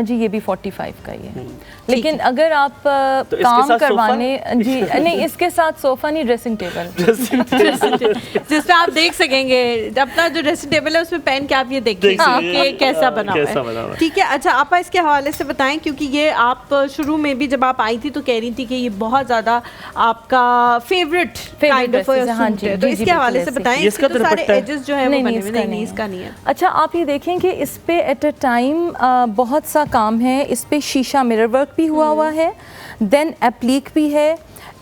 जी ये भी 45 का ही है, लेकिन अगर आप तो काम करवाने जी नहीं इसके साथ सोफा नहीं, ड्रेसिंग टेबल जिसमें आप देख सकेंगे अपना जो ड्रेसिंग टेबल है उसमें पहन के आप ये देखिए कि कैसा बना हुआ है। ठीक है, अच्छा आप इसके हवाले से बताएं, क्योंकि ये आप शुरू में भी जब आप आई थी तो कह रही थी कि ये बहुत ज़्यादा आपका फेवरेट काइंड ऑफ सूट है, तो इसके हवाले से बताएं। इसका तो सारे एजेस जो है वो बने हुए नहीं, इसका नहीं है। अच्छा, आप ये देखें कि इस पे एट अ टाइम बहुत सा काम है, इस पे शीशा मिरर वर्क भी हुआ है, देन एप्लीक भी है,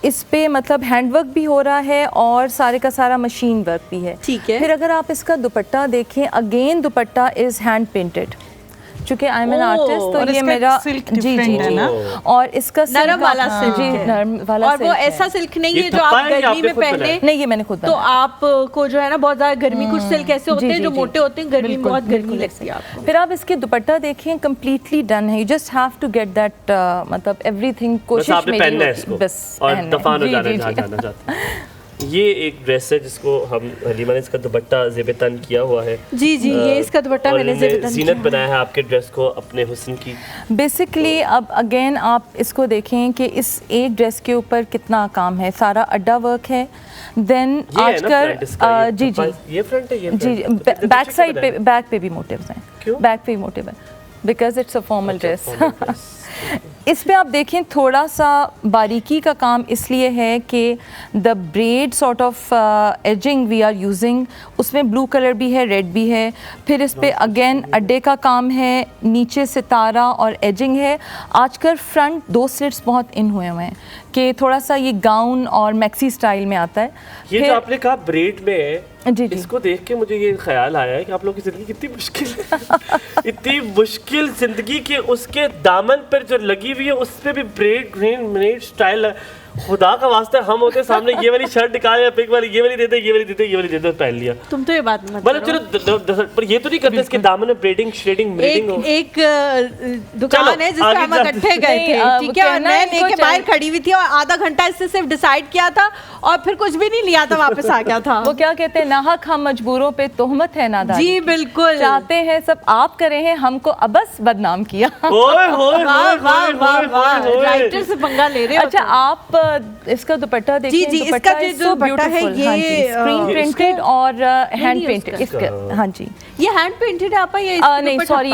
इस पे मतलब हैंडवर्क भी हो रहा है और सारे का सारा मशीन वर्क भी है। ठीक है, फिर अगर आप इसका दुपट्टा देखें, again dupatta is hand painted, चूँकि आई एम एन आर्टिस्ट तो ये मेरा जी जी है ना, और इसका नरम वाला सिल्क जी नरम वाला और वो ऐसा सिल्क नहीं है जो आप गर्मी में पहने, नहीं ये मैंने खुद तो आपको जो है ना बहुत ज़्यादा गर्मी, कुछ सिल्क ऐसे होते हैं जो मोटे होते हैं, गर्मी बहुत गर्मी लगती है आपको। फिर आप इसके दुपट्टा देखें, कम्प्लीटली डन है, you just have to get that मतलब एवरीथिंग कोशिश मेरी बस और दफान हो जाना जहाँ जाना चाहते हैं। ये एक ड्रेस है जिसको हम हलीमा ने इसका दुपट्टा ज़ेब-ए-तन किया हुआ है। जी जी, ये इसका दुपट्टा मैंने ज़ेब-ए-तन ज़ीनत बनाया है आपके ड्रेस को अपने हुस्न की। बेसिकली अब अगेन आप इसको देखें कि इस एक ड्रेस के ऊपर कितना काम है, सारा अड्डा वर्क है, देन आजकल जी जी ये फ्रंट है, ये जी बैक साइड पे बैक पे भी मोटिव्स हैं, बैक पे भी मोटिव है because it's a formal dress. इस पे आप देखें थोड़ा सा बारीकी का काम इसलिए है कि the braid sort of edging we are using, उसमें ब्लू कलर भी है, रेड भी है, फिर इस पे अगेन अड्डे का काम है, नीचे सितारा और एजिंग है। आजकल फ्रंट 2 स्लिट्स बहुत इन हुए हैं कि थोड़ा सा ये गाउन और मैक्सी स्टाइल में आता है। ये जो आपने कहा ब्रेड में है, जी जी। इसको देख के मुझे ये ख्याल आया है कि आप लोगों की ज़िंदगी कितनी मुश्किल है। इतनी मुश्किल ज़िंदगी के उसके दामन पर जो लगी हुई है उस पर भी ब्रेड ग्रीन मिनट स्टाइल। खुदा का वास्ता हम होते सामने ये वाली शर्ट निकाल या पिंक वाली, ये वाली देते, ये वाली देते, ये वाली देते, पहन लिया। तुम तो ये बात मत मतलब चलो पर ये तो नहीं करते इसके दामन में ब्रेडिंग श्रेडिंग ब्रीडिंग हो। एक दुकान है जिसपे हम इकट्ठे गए थे, ठीक है, और मैं लेके बाहर खड़ी हुई थी और आधा घंटा इससे सिर्फ डिसाइड किया था और फिर कुछ भी नहीं लिया था, वापस आ गया था। वो क्या कहते हैं, नाहक हम मजबूरों पे तोहमत है नादानी। जी बिल्कुल, चाहते हैं सब आप करें हैं, हमको अबस बदनाम किया। ओए होए वाह वाह वाह वाह, राइटर से पंगा ले रहे हो। अच्छा, आप इसका दुपट्टा देखिए। जी, इसका जो दुपट्टा है ये स्क्रीन प्रिंटेड और हैंड पेंटेड। इसका हाँ जी, ये हैंड पेंटेड है आपा, ये नहीं सॉरी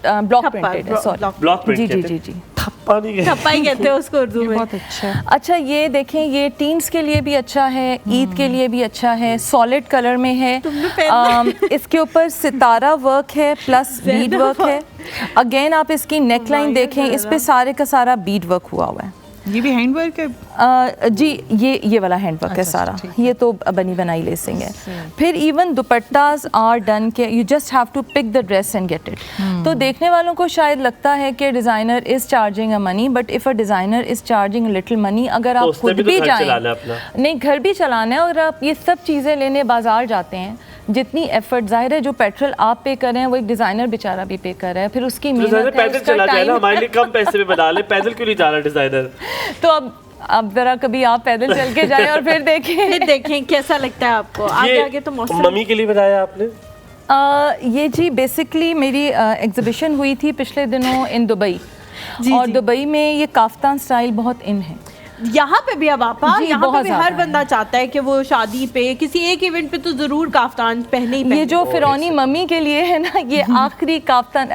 ब्लॉक प्रिंटेड है, सॉरी ब्लॉक प्रिंट। जी जी जी जी, थप्पा नहीं थप्पा ही कहते हैं उसको उर्दू में। बहुत अच्छा। अच्छा ये देखें, ये टीन्स के लिए भी अच्छा है, ईद के लिए भी अच्छा है, सॉलिड कलर में है। इसके ऊपर सितारा वर्क है प्लस बीड वर्क है। अगेन आप इसकी नेक लाइन देखें, इस पे सारे का सारा बीड वर्क हुआ हुआ है। ये भी हैंड वर्क है? जी ये वाला हैंड वर्क है सारा, ये तो बनी बनाई लेसिंग है। फिर इवन दुपट्टास आर डन के you just have to pick the dress and get it. तो देखने वालों को शायद लगता है कि designer is charging a money, but if a designer is charging a little money, अगर आप खुद भी जाएं, नहीं घर भी चलाना है और आप ये सब चीज़ें लेने बाजार जाते हैं, जितनी एफर्ट, जाहिर है जो पेट्रोल आप पे कर रहे हैं वो एक डिज़ाइनर बेचारा भी पे कर रहा है, फिर उसकी मेहनत पैदल चला जाए ना, हमारे लिए कम पैसे में बना ले, पैदल क्यों नहीं जा रहा डिज़ाइनर। तो अब जरा कभी आप पैदल चल के जाएं और फिर देखें कैसा लगता है आपको। आगे आगे तो मौसम मम्मी के लिए बनाया आपने? ये जी बेसिकली मेरी एग्जीबिशन हुई थी पिछले दिनों इन दुबई, और दुबई में ये काफ्तान स्टाइल बहुत इन है। यहाँ पे भी अब आपा, यहाँ पे भी हर बंदा चाहता है कि वो शादी पे किसी एक इवेंट पे तो जरूर काफ्तान पहने ही पहने। ये जो फिरौनी मम्मी के लिए है ना, ये आखिरी काफ्तान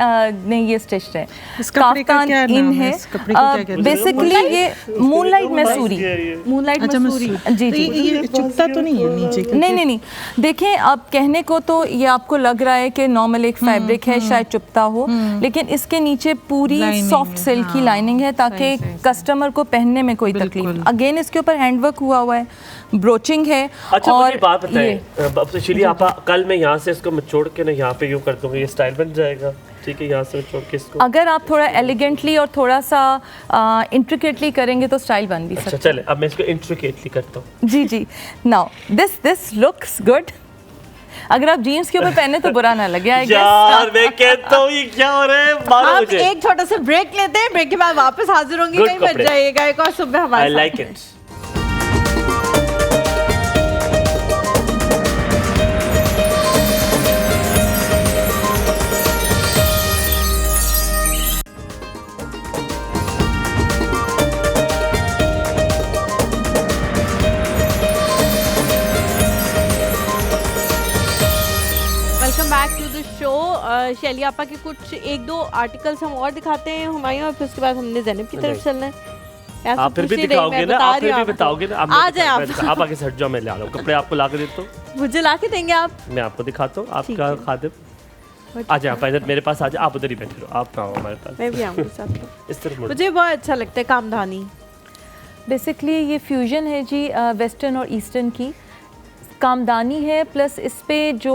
नहीं ये स्टिच्ड है, काफ्तान इन है। बेसिकली ये मूनलाइट मैसूरी, मूनलाइट मैसूरी। जी जी, ये चुभता तो नहीं है नीचे? नहीं देखें, अब कहने को तो ये आपको लग रहा है कि नॉर्मल एक फैब्रिक है, शायद चुभता हो, लेकिन इसके नीचे पूरी सॉफ्ट सिल्क की लाइनिंग है ताकि कस्टमर को पहनने में कोई तकलीफ। अगेन इसके ऊपर हैंडवर्क हुआ हुआ है, ब्रोचिंग है। अच्छा और मुझे बात बताएं, चलिए आपा, कल मैं यहाँ से इसको मचोड़ के ना यहाँ पे यूँ कर दूँगा, ये स्टाइल बन जाएगा, ठीक है? यहाँ से मचोड़ के इसको अगर आप थोड़ा एलिगेंटली और थोड़ा सा इंट्रिकेटली करेंगे तो स्टाइल बन भी सकता है। अच्छा चले, अब मैं इसको इंट्रिकेटली करता हूँ। जी नाउ दिस लुक्स गुड। अगर आप जीन्स के ऊपर पहने तो बुरा ना लगे। यार मैं कहता हूँ ये क्या हो रहा है, मारो मुझे। एक छोटा सा ब्रेक लेते हैं, ब्रेक के बाद वापस हाजिर होंगे, नहीं बच जाइएगा एक और सुबह हमारे साथ। I like it. शैली आपा के कुछ एक दो आर्टिकल्स हम और दिखाते हैं हुमायूं, और फिर उसके बाद हमने ज़ैनब की तरफ चलना है। आप फिर भी दिखाओगे ना, आप फिर भी बताओगे ना। आ जाए आप आगे हट जाओ, मैं ले आ रहा हूँ कपड़े, आपको ला के देता हूँ। मुझे ला के देंगे आप? मैं आपको दिखाता हूँ, आपका खादिम। आ जाए आप इधर मेरे पास आ जाए, आप उधर ही बैठे रहो, आप आओ हमारे पास। मैं भी आऊँगी साथ। इस तरफ मुझे बहुत अच्छा लगता है कामधानी। बेसिकली ये फ्यूजन है जी वेस्टर्न और ईस्टर्न की। कामदानी है प्लस इस पे जो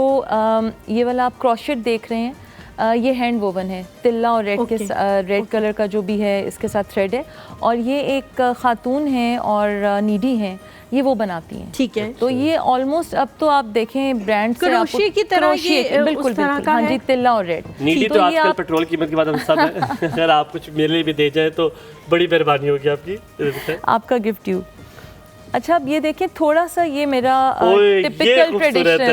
ये वाला आप क्रॉशेट देख रहे हैं, ये हैंड वोवन है, तिल्ला और रेड के रेड कलर का जो भी है इसके साथ थ्रेड है, और ये एक खातून है और नीडी हैं, ये वो बनाती हैं। ठीक है, तो ये ऑलमोस्ट अब तो आप देखें ब्रांड से क्रोशे की तरह ये बिल्कुल हाँ जी, तिल्ला और रेड। नीडी तो आजकल पेट्रोल कीमत के बाद हम सब है। अगर आप कुछ मेरे लिए भी दे जाए तो बड़ी मेहरबानी होगी आपकी, आपका गिफ्ट यू। अच्छा अब ये देखें थोड़ा सा, ये मेरा typical traditional,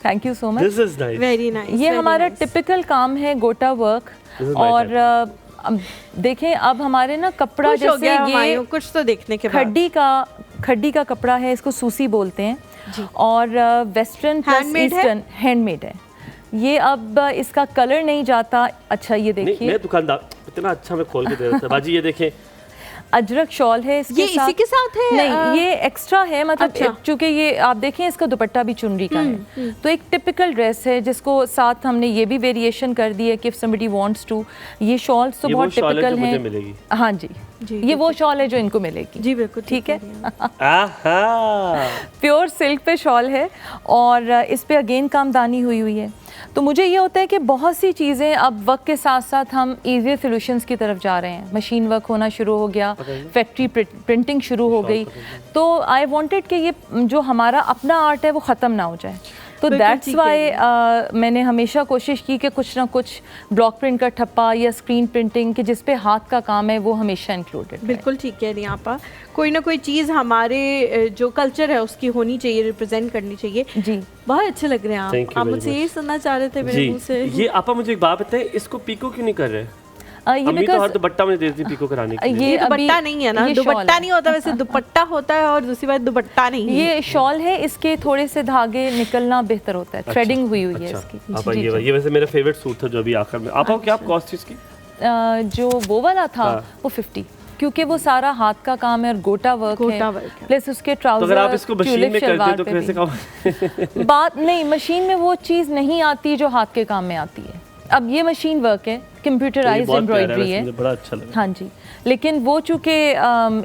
thank you so much, this is nice, very nice. ये हमारा टिपिकल काम है गोटा वर्क। और अब देखें अब हमारे ना कपड़ा जैसे ये कुछ तो देखने के बाद खड्डी का कपड़ा है, इसको सूसी बोलते हैं, और वेस्टर्न प्लस ईस्टर्न हैंडमेड है ये। अब इसका कलर नहीं जाता। अच्छा ये देखिए, मैं दुकानदार इतना अच्छा मैं खोल के दे रहा था बाजी, ये देखें अजरक शॉल है इसके ये साथ। इसी के साथ है? नहीं ये एक्स्ट्रा है, मतलब चूंकि ये आप देखें इसका दुपट्टा भी चुनरी का है, तो एक टिपिकल ड्रेस है जिसको साथ हमने ये भी वेरिएशन कर दी है कि इफ समबडी वांट्स टू। ये शॉल्स तो बहुत टिपिकल हैं। मिलेगी। हाँ जी, ये वो शॉल है जो इनको मिलेगी। जी बिल्कुल ठीक है। आहा प्योर सिल्क पे शॉल है और इस पे अगेन कामदानी हुई है। तो मुझे ये होता है कि बहुत सी चीज़ें अब वक्त के साथ साथ हम ईज़ियर सॉल्यूशंस की तरफ जा रहे हैं। मशीन वर्क होना शुरू हो गया, फैक्ट्री प्रिंटिंग शुरू हो गई, तो आई वांटेड कि ये जो हमारा अपना आर्ट है वो ख़त्म ना हो जाए। तो दैट्स वाई मैंने हमेशा कोशिश की कि कुछ ना कुछ ब्लॉक प्रिंट का ठप्पा या स्क्रीन प्रिंटिंग कि जिस पे हाथ का काम है वो हमेशा इंक्लूडेड। बिल्कुल ठीक कह रही हैं आप। कोई ना कोई चीज़ हमारे जो कल्चर है उसकी होनी चाहिए, रिप्रेजेंट करनी चाहिए। जी बहुत अच्छे लग रहे हैं आप मुझसे ये सुनना चाह रहे थे मेरे मुंह से। ये आपा मुझे एक बात बताएं, इसको पीको क्यों नहीं कर रहे? ये अम्मी तो हर दुपट्टा में देती पीको कराने के लिए। ये दुपट्टा नहीं है ना, दुपट्टा नहीं होता वैसे, दुपट्टा होता है और दूसरी बात दुपट्टा नहीं है। ये शॉल है, इसके थोड़े से धागे निकलना बेहतर होता है। थ्रेडिंग हुई है इसकी। आपा ये वैसे मेरा फेवरिट सूट था जो अभी आखिर में। आपा क्या कॉस्ट इसकी? जो वो वाला था वो 50, क्योंकि वो सारा हाथ का काम है और गोटा वर्क है, प्लस उसके ट्राउजर। तो अगर आप इसको मशीन में करते तो कैसे काम? बात नहीं, मशीन में वो चीज़ नहीं आती जो हाथ के काम में आती है। अब ये मशीन वर्क है, कंप्यूटराइज्ड एम्ब्रॉयडरी है, बड़ा अच्छा लगा। हाँ जी, लेकिन वो चूँकि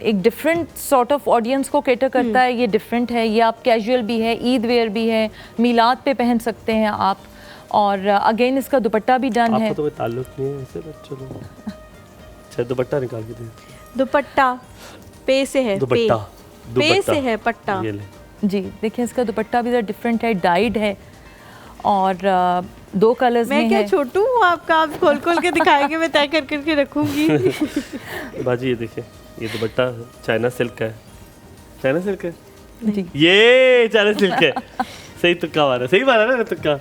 एक डिफरेंट सॉर्ट ऑफ ऑडियंस को कैटर करता है, ये डिफरेंट है। ये आप कैजुअल भी है, ईद वेयर भी है, मीलाद पे पहन सकते हैं आप। और अगेन इसका दुपट्टा भी डन है। आपको तो कोई ताल्लुक नहीं है इससे, चलो अच्छा दुपट्टा निकाल के दे। दुपट्टा पे से है, पे से है पट्टा। ये ले जी देखिए, इसका दुपट्टा भी डिफरेंट है, डाइड है और 2 कलर्स में है। मैं क्या छोटू हूँ आपका, आप खोल खोल के दिखाएंगे, मैं तय कर करके रखूंगी। बाजी ये देखिए, ये दुपट्टा चाइना सिल्क का है। चाइना सिल्क है जी, ये चाइना सिल्क है। सही तुक्का मारा, सही मारा ना तुक्का।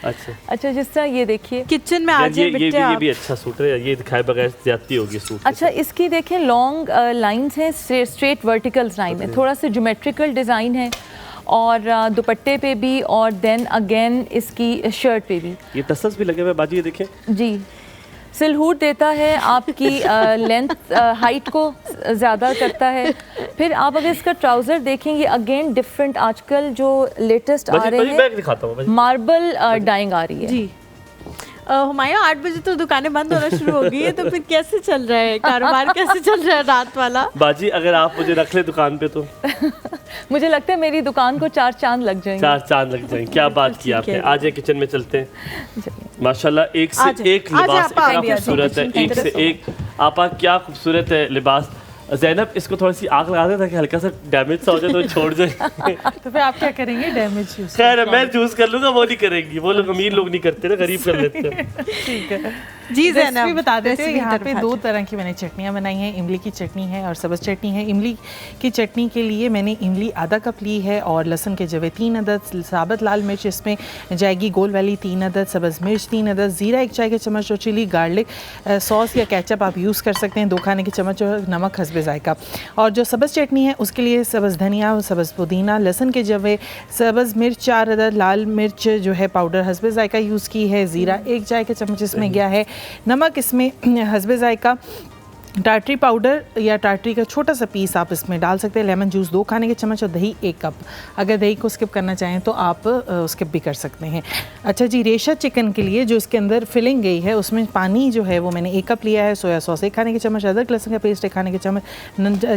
अच्छा जिस तरह ये देखिए किचन में आ जाए बेटे आप। ये भी अच्छा सूट है, ये दिखाए बगैर ज्यादती होगी सूट। अच्छा, इसकी देखें लॉन्ग लाइंस हैं, स्ट्रेट वर्टिकल लाइन है, थोड़ा सा ज्योमेट्रिकल डिज़ाइन है और दुपट्टे पे भी और देन अगेन इसकी शर्ट पे भी ये टसल्स भी लगे हुए बाजी, ये देखें जी। सिलहूट देता है आपकी लेंथ हाइट को ज़्यादा करता है। फिर आप अगर इसका ट्राउज़र देखेंगे अगेन डिफरेंट, आजकल जो लेटेस्ट आ रहे हैं मार्बल डाइंग आ रही है जी। हुमायूं 8 बजे तो दुकानें बंद होना शुरू हो गई है, तो फिर कैसे चल रहा है कारोबार, कैसे चल रहा है रात वाला? बाजी अगर आप मुझे रख ले दुकान पे तो मुझे लगता है मेरी दुकान को 4 चांद लग जाएंगे। 4 चांद लग जाएंगे। क्या बात की आपने। आज एक किचन में चलते हैं। माशाल्लाह एक से एक लिबास इतना खूबसूरत है, एक से एक। आपा क्या खूबसूरत है लिबास। ज़ैनब इसको थोड़ी सी आग लगा दे ताकि हल्का सा डैमेज सा हो जाए तो छोड़ जाए। तो फिर आप क्या करेंगे? Damage use. खैर मैं चूज कर लूंगा, वो नहीं करेंगी, वो लोग अमीर लोग नहीं करते ना, गरीब कर लेते हैं। ठीक है जी रेसिपी बता देते हैं। यहाँ पे 2 तरह की मैंने चटनियाँ बनाई हैं, इमली की चटनी है और सब्ज़ चटनी है। इमली की चटनी के लिए मैंने इमली आधा कप ली है और लहसुन के जवे 3 अदद, साबुत लाल मिर्च इसमें जाएगी गोल वाली 3 अदद, सब्ज़ मिर्च 3 अदद, ज़ीरा 1 चाय के चम्मच और चिली गार्लिक सॉस या केचप आप यूज़ कर सकते हैं 2 खाने के चम्मच और नमक हस्बे जायका। और जो सब्ज़ चटनी है उसके लिए सब्ज़ धनिया, सब्ज़ पुदीना, लहसुन के जवे, सब्ज़ मिर्च 4 अदद, लाल मिर्च जो है पाउडर हस्बे जायका यूज़ की है, ज़ीरा 1 चाय के चम्मच इसमें गया है, नमक इसमें हस्बे जायका, टाटरी पाउडर या टाटरी का छोटा सा पीस आप इसमें डाल सकते हैं, लेमन जूस 2 खाने के चम्मच और दही 1 कप। अगर दही को स्किप करना चाहें तो आप स्किप भी कर सकते हैं। अच्छा जी, रेशा चिकन के लिए जो इसके अंदर फिलिंग गई है उसमें पानी जो है वो मैंने 1 कप लिया है, सोया सॉस 1 खाने के चम्मच, अदरक लहसुन का पेस्ट 1 खाने के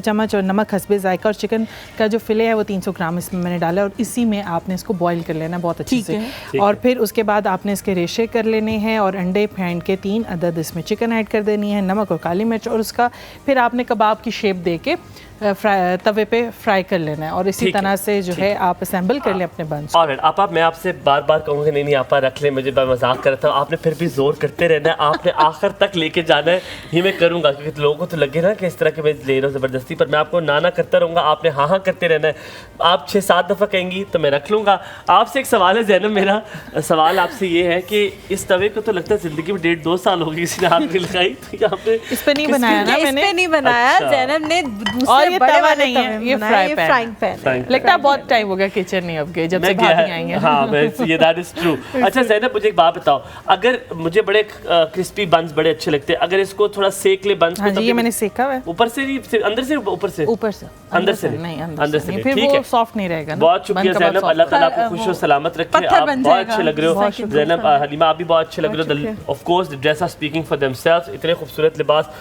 चम्मच और नमक हस्बे जायका। और चिकन का जो फिले है वो 300 ग्राम इसमें मैंने डाला और इसी में आपने इसको बॉईल कर लेना बहुत अच्छे से। और फिर उसके बाद आपने इसके रेशे कर लेने हैं और अंडे फेंट के 3 अदद इसमें चिकन ऐड कर देनी है, नमक और काली मिर्च, और उसका फिर आपने कबाब की शेप दे के तवे पे फ्राई कर लेना है और इसी तरह से जो है आप असेंबल कर लें अपने बंस। ऑलराइट आपा, मैं आपसे बार बार कहूँगा नहीं आपा रख ले, मुझे मजाक कर रहा था, आपने फिर भी जोर करते रहना है, आपने आखिर तक लेके जाना है, ही मैं करूँगा क्योंकि लोगों को तो लगे ना कि इस तरह के मैं ले रहा हूँ ज़बरदस्ती, पर मैं आपको ना करता रहूँगा, आपने हाँ हाँ करते रहना है। आप 6-7 दफ़ा कहेंगी तो मैं रख लूँगा। आपसे एक सवाल है ज़ैनब, मेरा सवाल आपसे ये है कि इस तवे को तो लगता है ज़िंदगी में 1.5-2 साल हो गई किसी ने हाथ नहीं लगाई, तो यहाँ पे इस पे नहीं बनाया ना मैंने, इस पे नहीं बनाया ज़ैनब ने, और ये तवा नहीं है, ये फ्राइंग पैन लगता है बहुत टाइम हो गया किचन नहीं अब गए जब से भाभी आई हैं। हाँ मैं ये दैट इज ट्रू। अच्छा ज़ैनब मुझे एक बात बताओ, अगर मुझे बड़े क्रिस्पी बंस बड़े अच्छे लगते हैं, अगर इसको थोड़ा सेक ले बंस को, ये मैंने सेका है ऊपर से अंदर से ऊपर से अंदर से नहीं, अंदर से फिर वो सॉफ्ट नहीं रहेगा ना। बहुत शुक्रिया ज़ैनब, अल्लाह ताला आपको खुश और सलामत रखे, आप बहुत अच्छे लग रहे हो ज़ैनब। हलीमा आप भी बहुत अच्छे लग रहे हो। Of course the dress are speaking for themselves, इतने खूबसूरत लिबास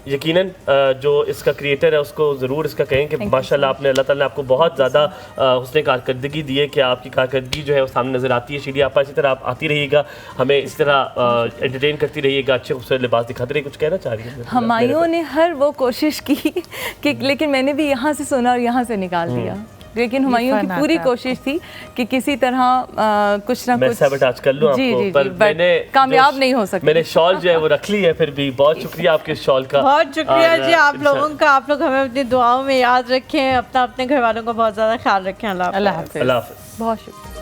यकीनन जो इसका क्रिएटर है उसको ज़रूर इसका कहें कि माशाल्लाह आपने, अल्लाह ताला ने आपको बहुत ज़्यादा हुस्न कारकर्दगी दी है कि आपकी कारकर्दगी जो है वो सामने नज़र आती है। शीली आपा इसी तरह आप आती रहिएगा, हमें इस तरह एंटरटेन करती रहिएगा, अच्छे खूबसूरत लिबास दिखाते रहिए। कुछ कहना चाह रही है? हमायूं ने हर वो कोशिश की कि लेकिन मैंने भी यहाँ से सुना और यहाँ से निकाल दिया, लेकिन हुमायूं की पूरी कोशिश थी कि किसी तरह कुछ ना कुछ सबटाच कर लूं आपको, पर मैंने कामयाब नहीं हो सकता। मैंने शॉल जो है वो रख ली है, फिर भी बहुत शुक्रिया आपके शॉल का। बहुत शुक्रिया जी आप लोगों का। आप लोग हमें अपनी दुआओं में याद रखें, अपने घर वालों का बहुत ज़्यादा ख्याल रखें। अल्लाह हाफ़िज़। अल्लाह हाफ़िज़। बहुत शुक्रिया।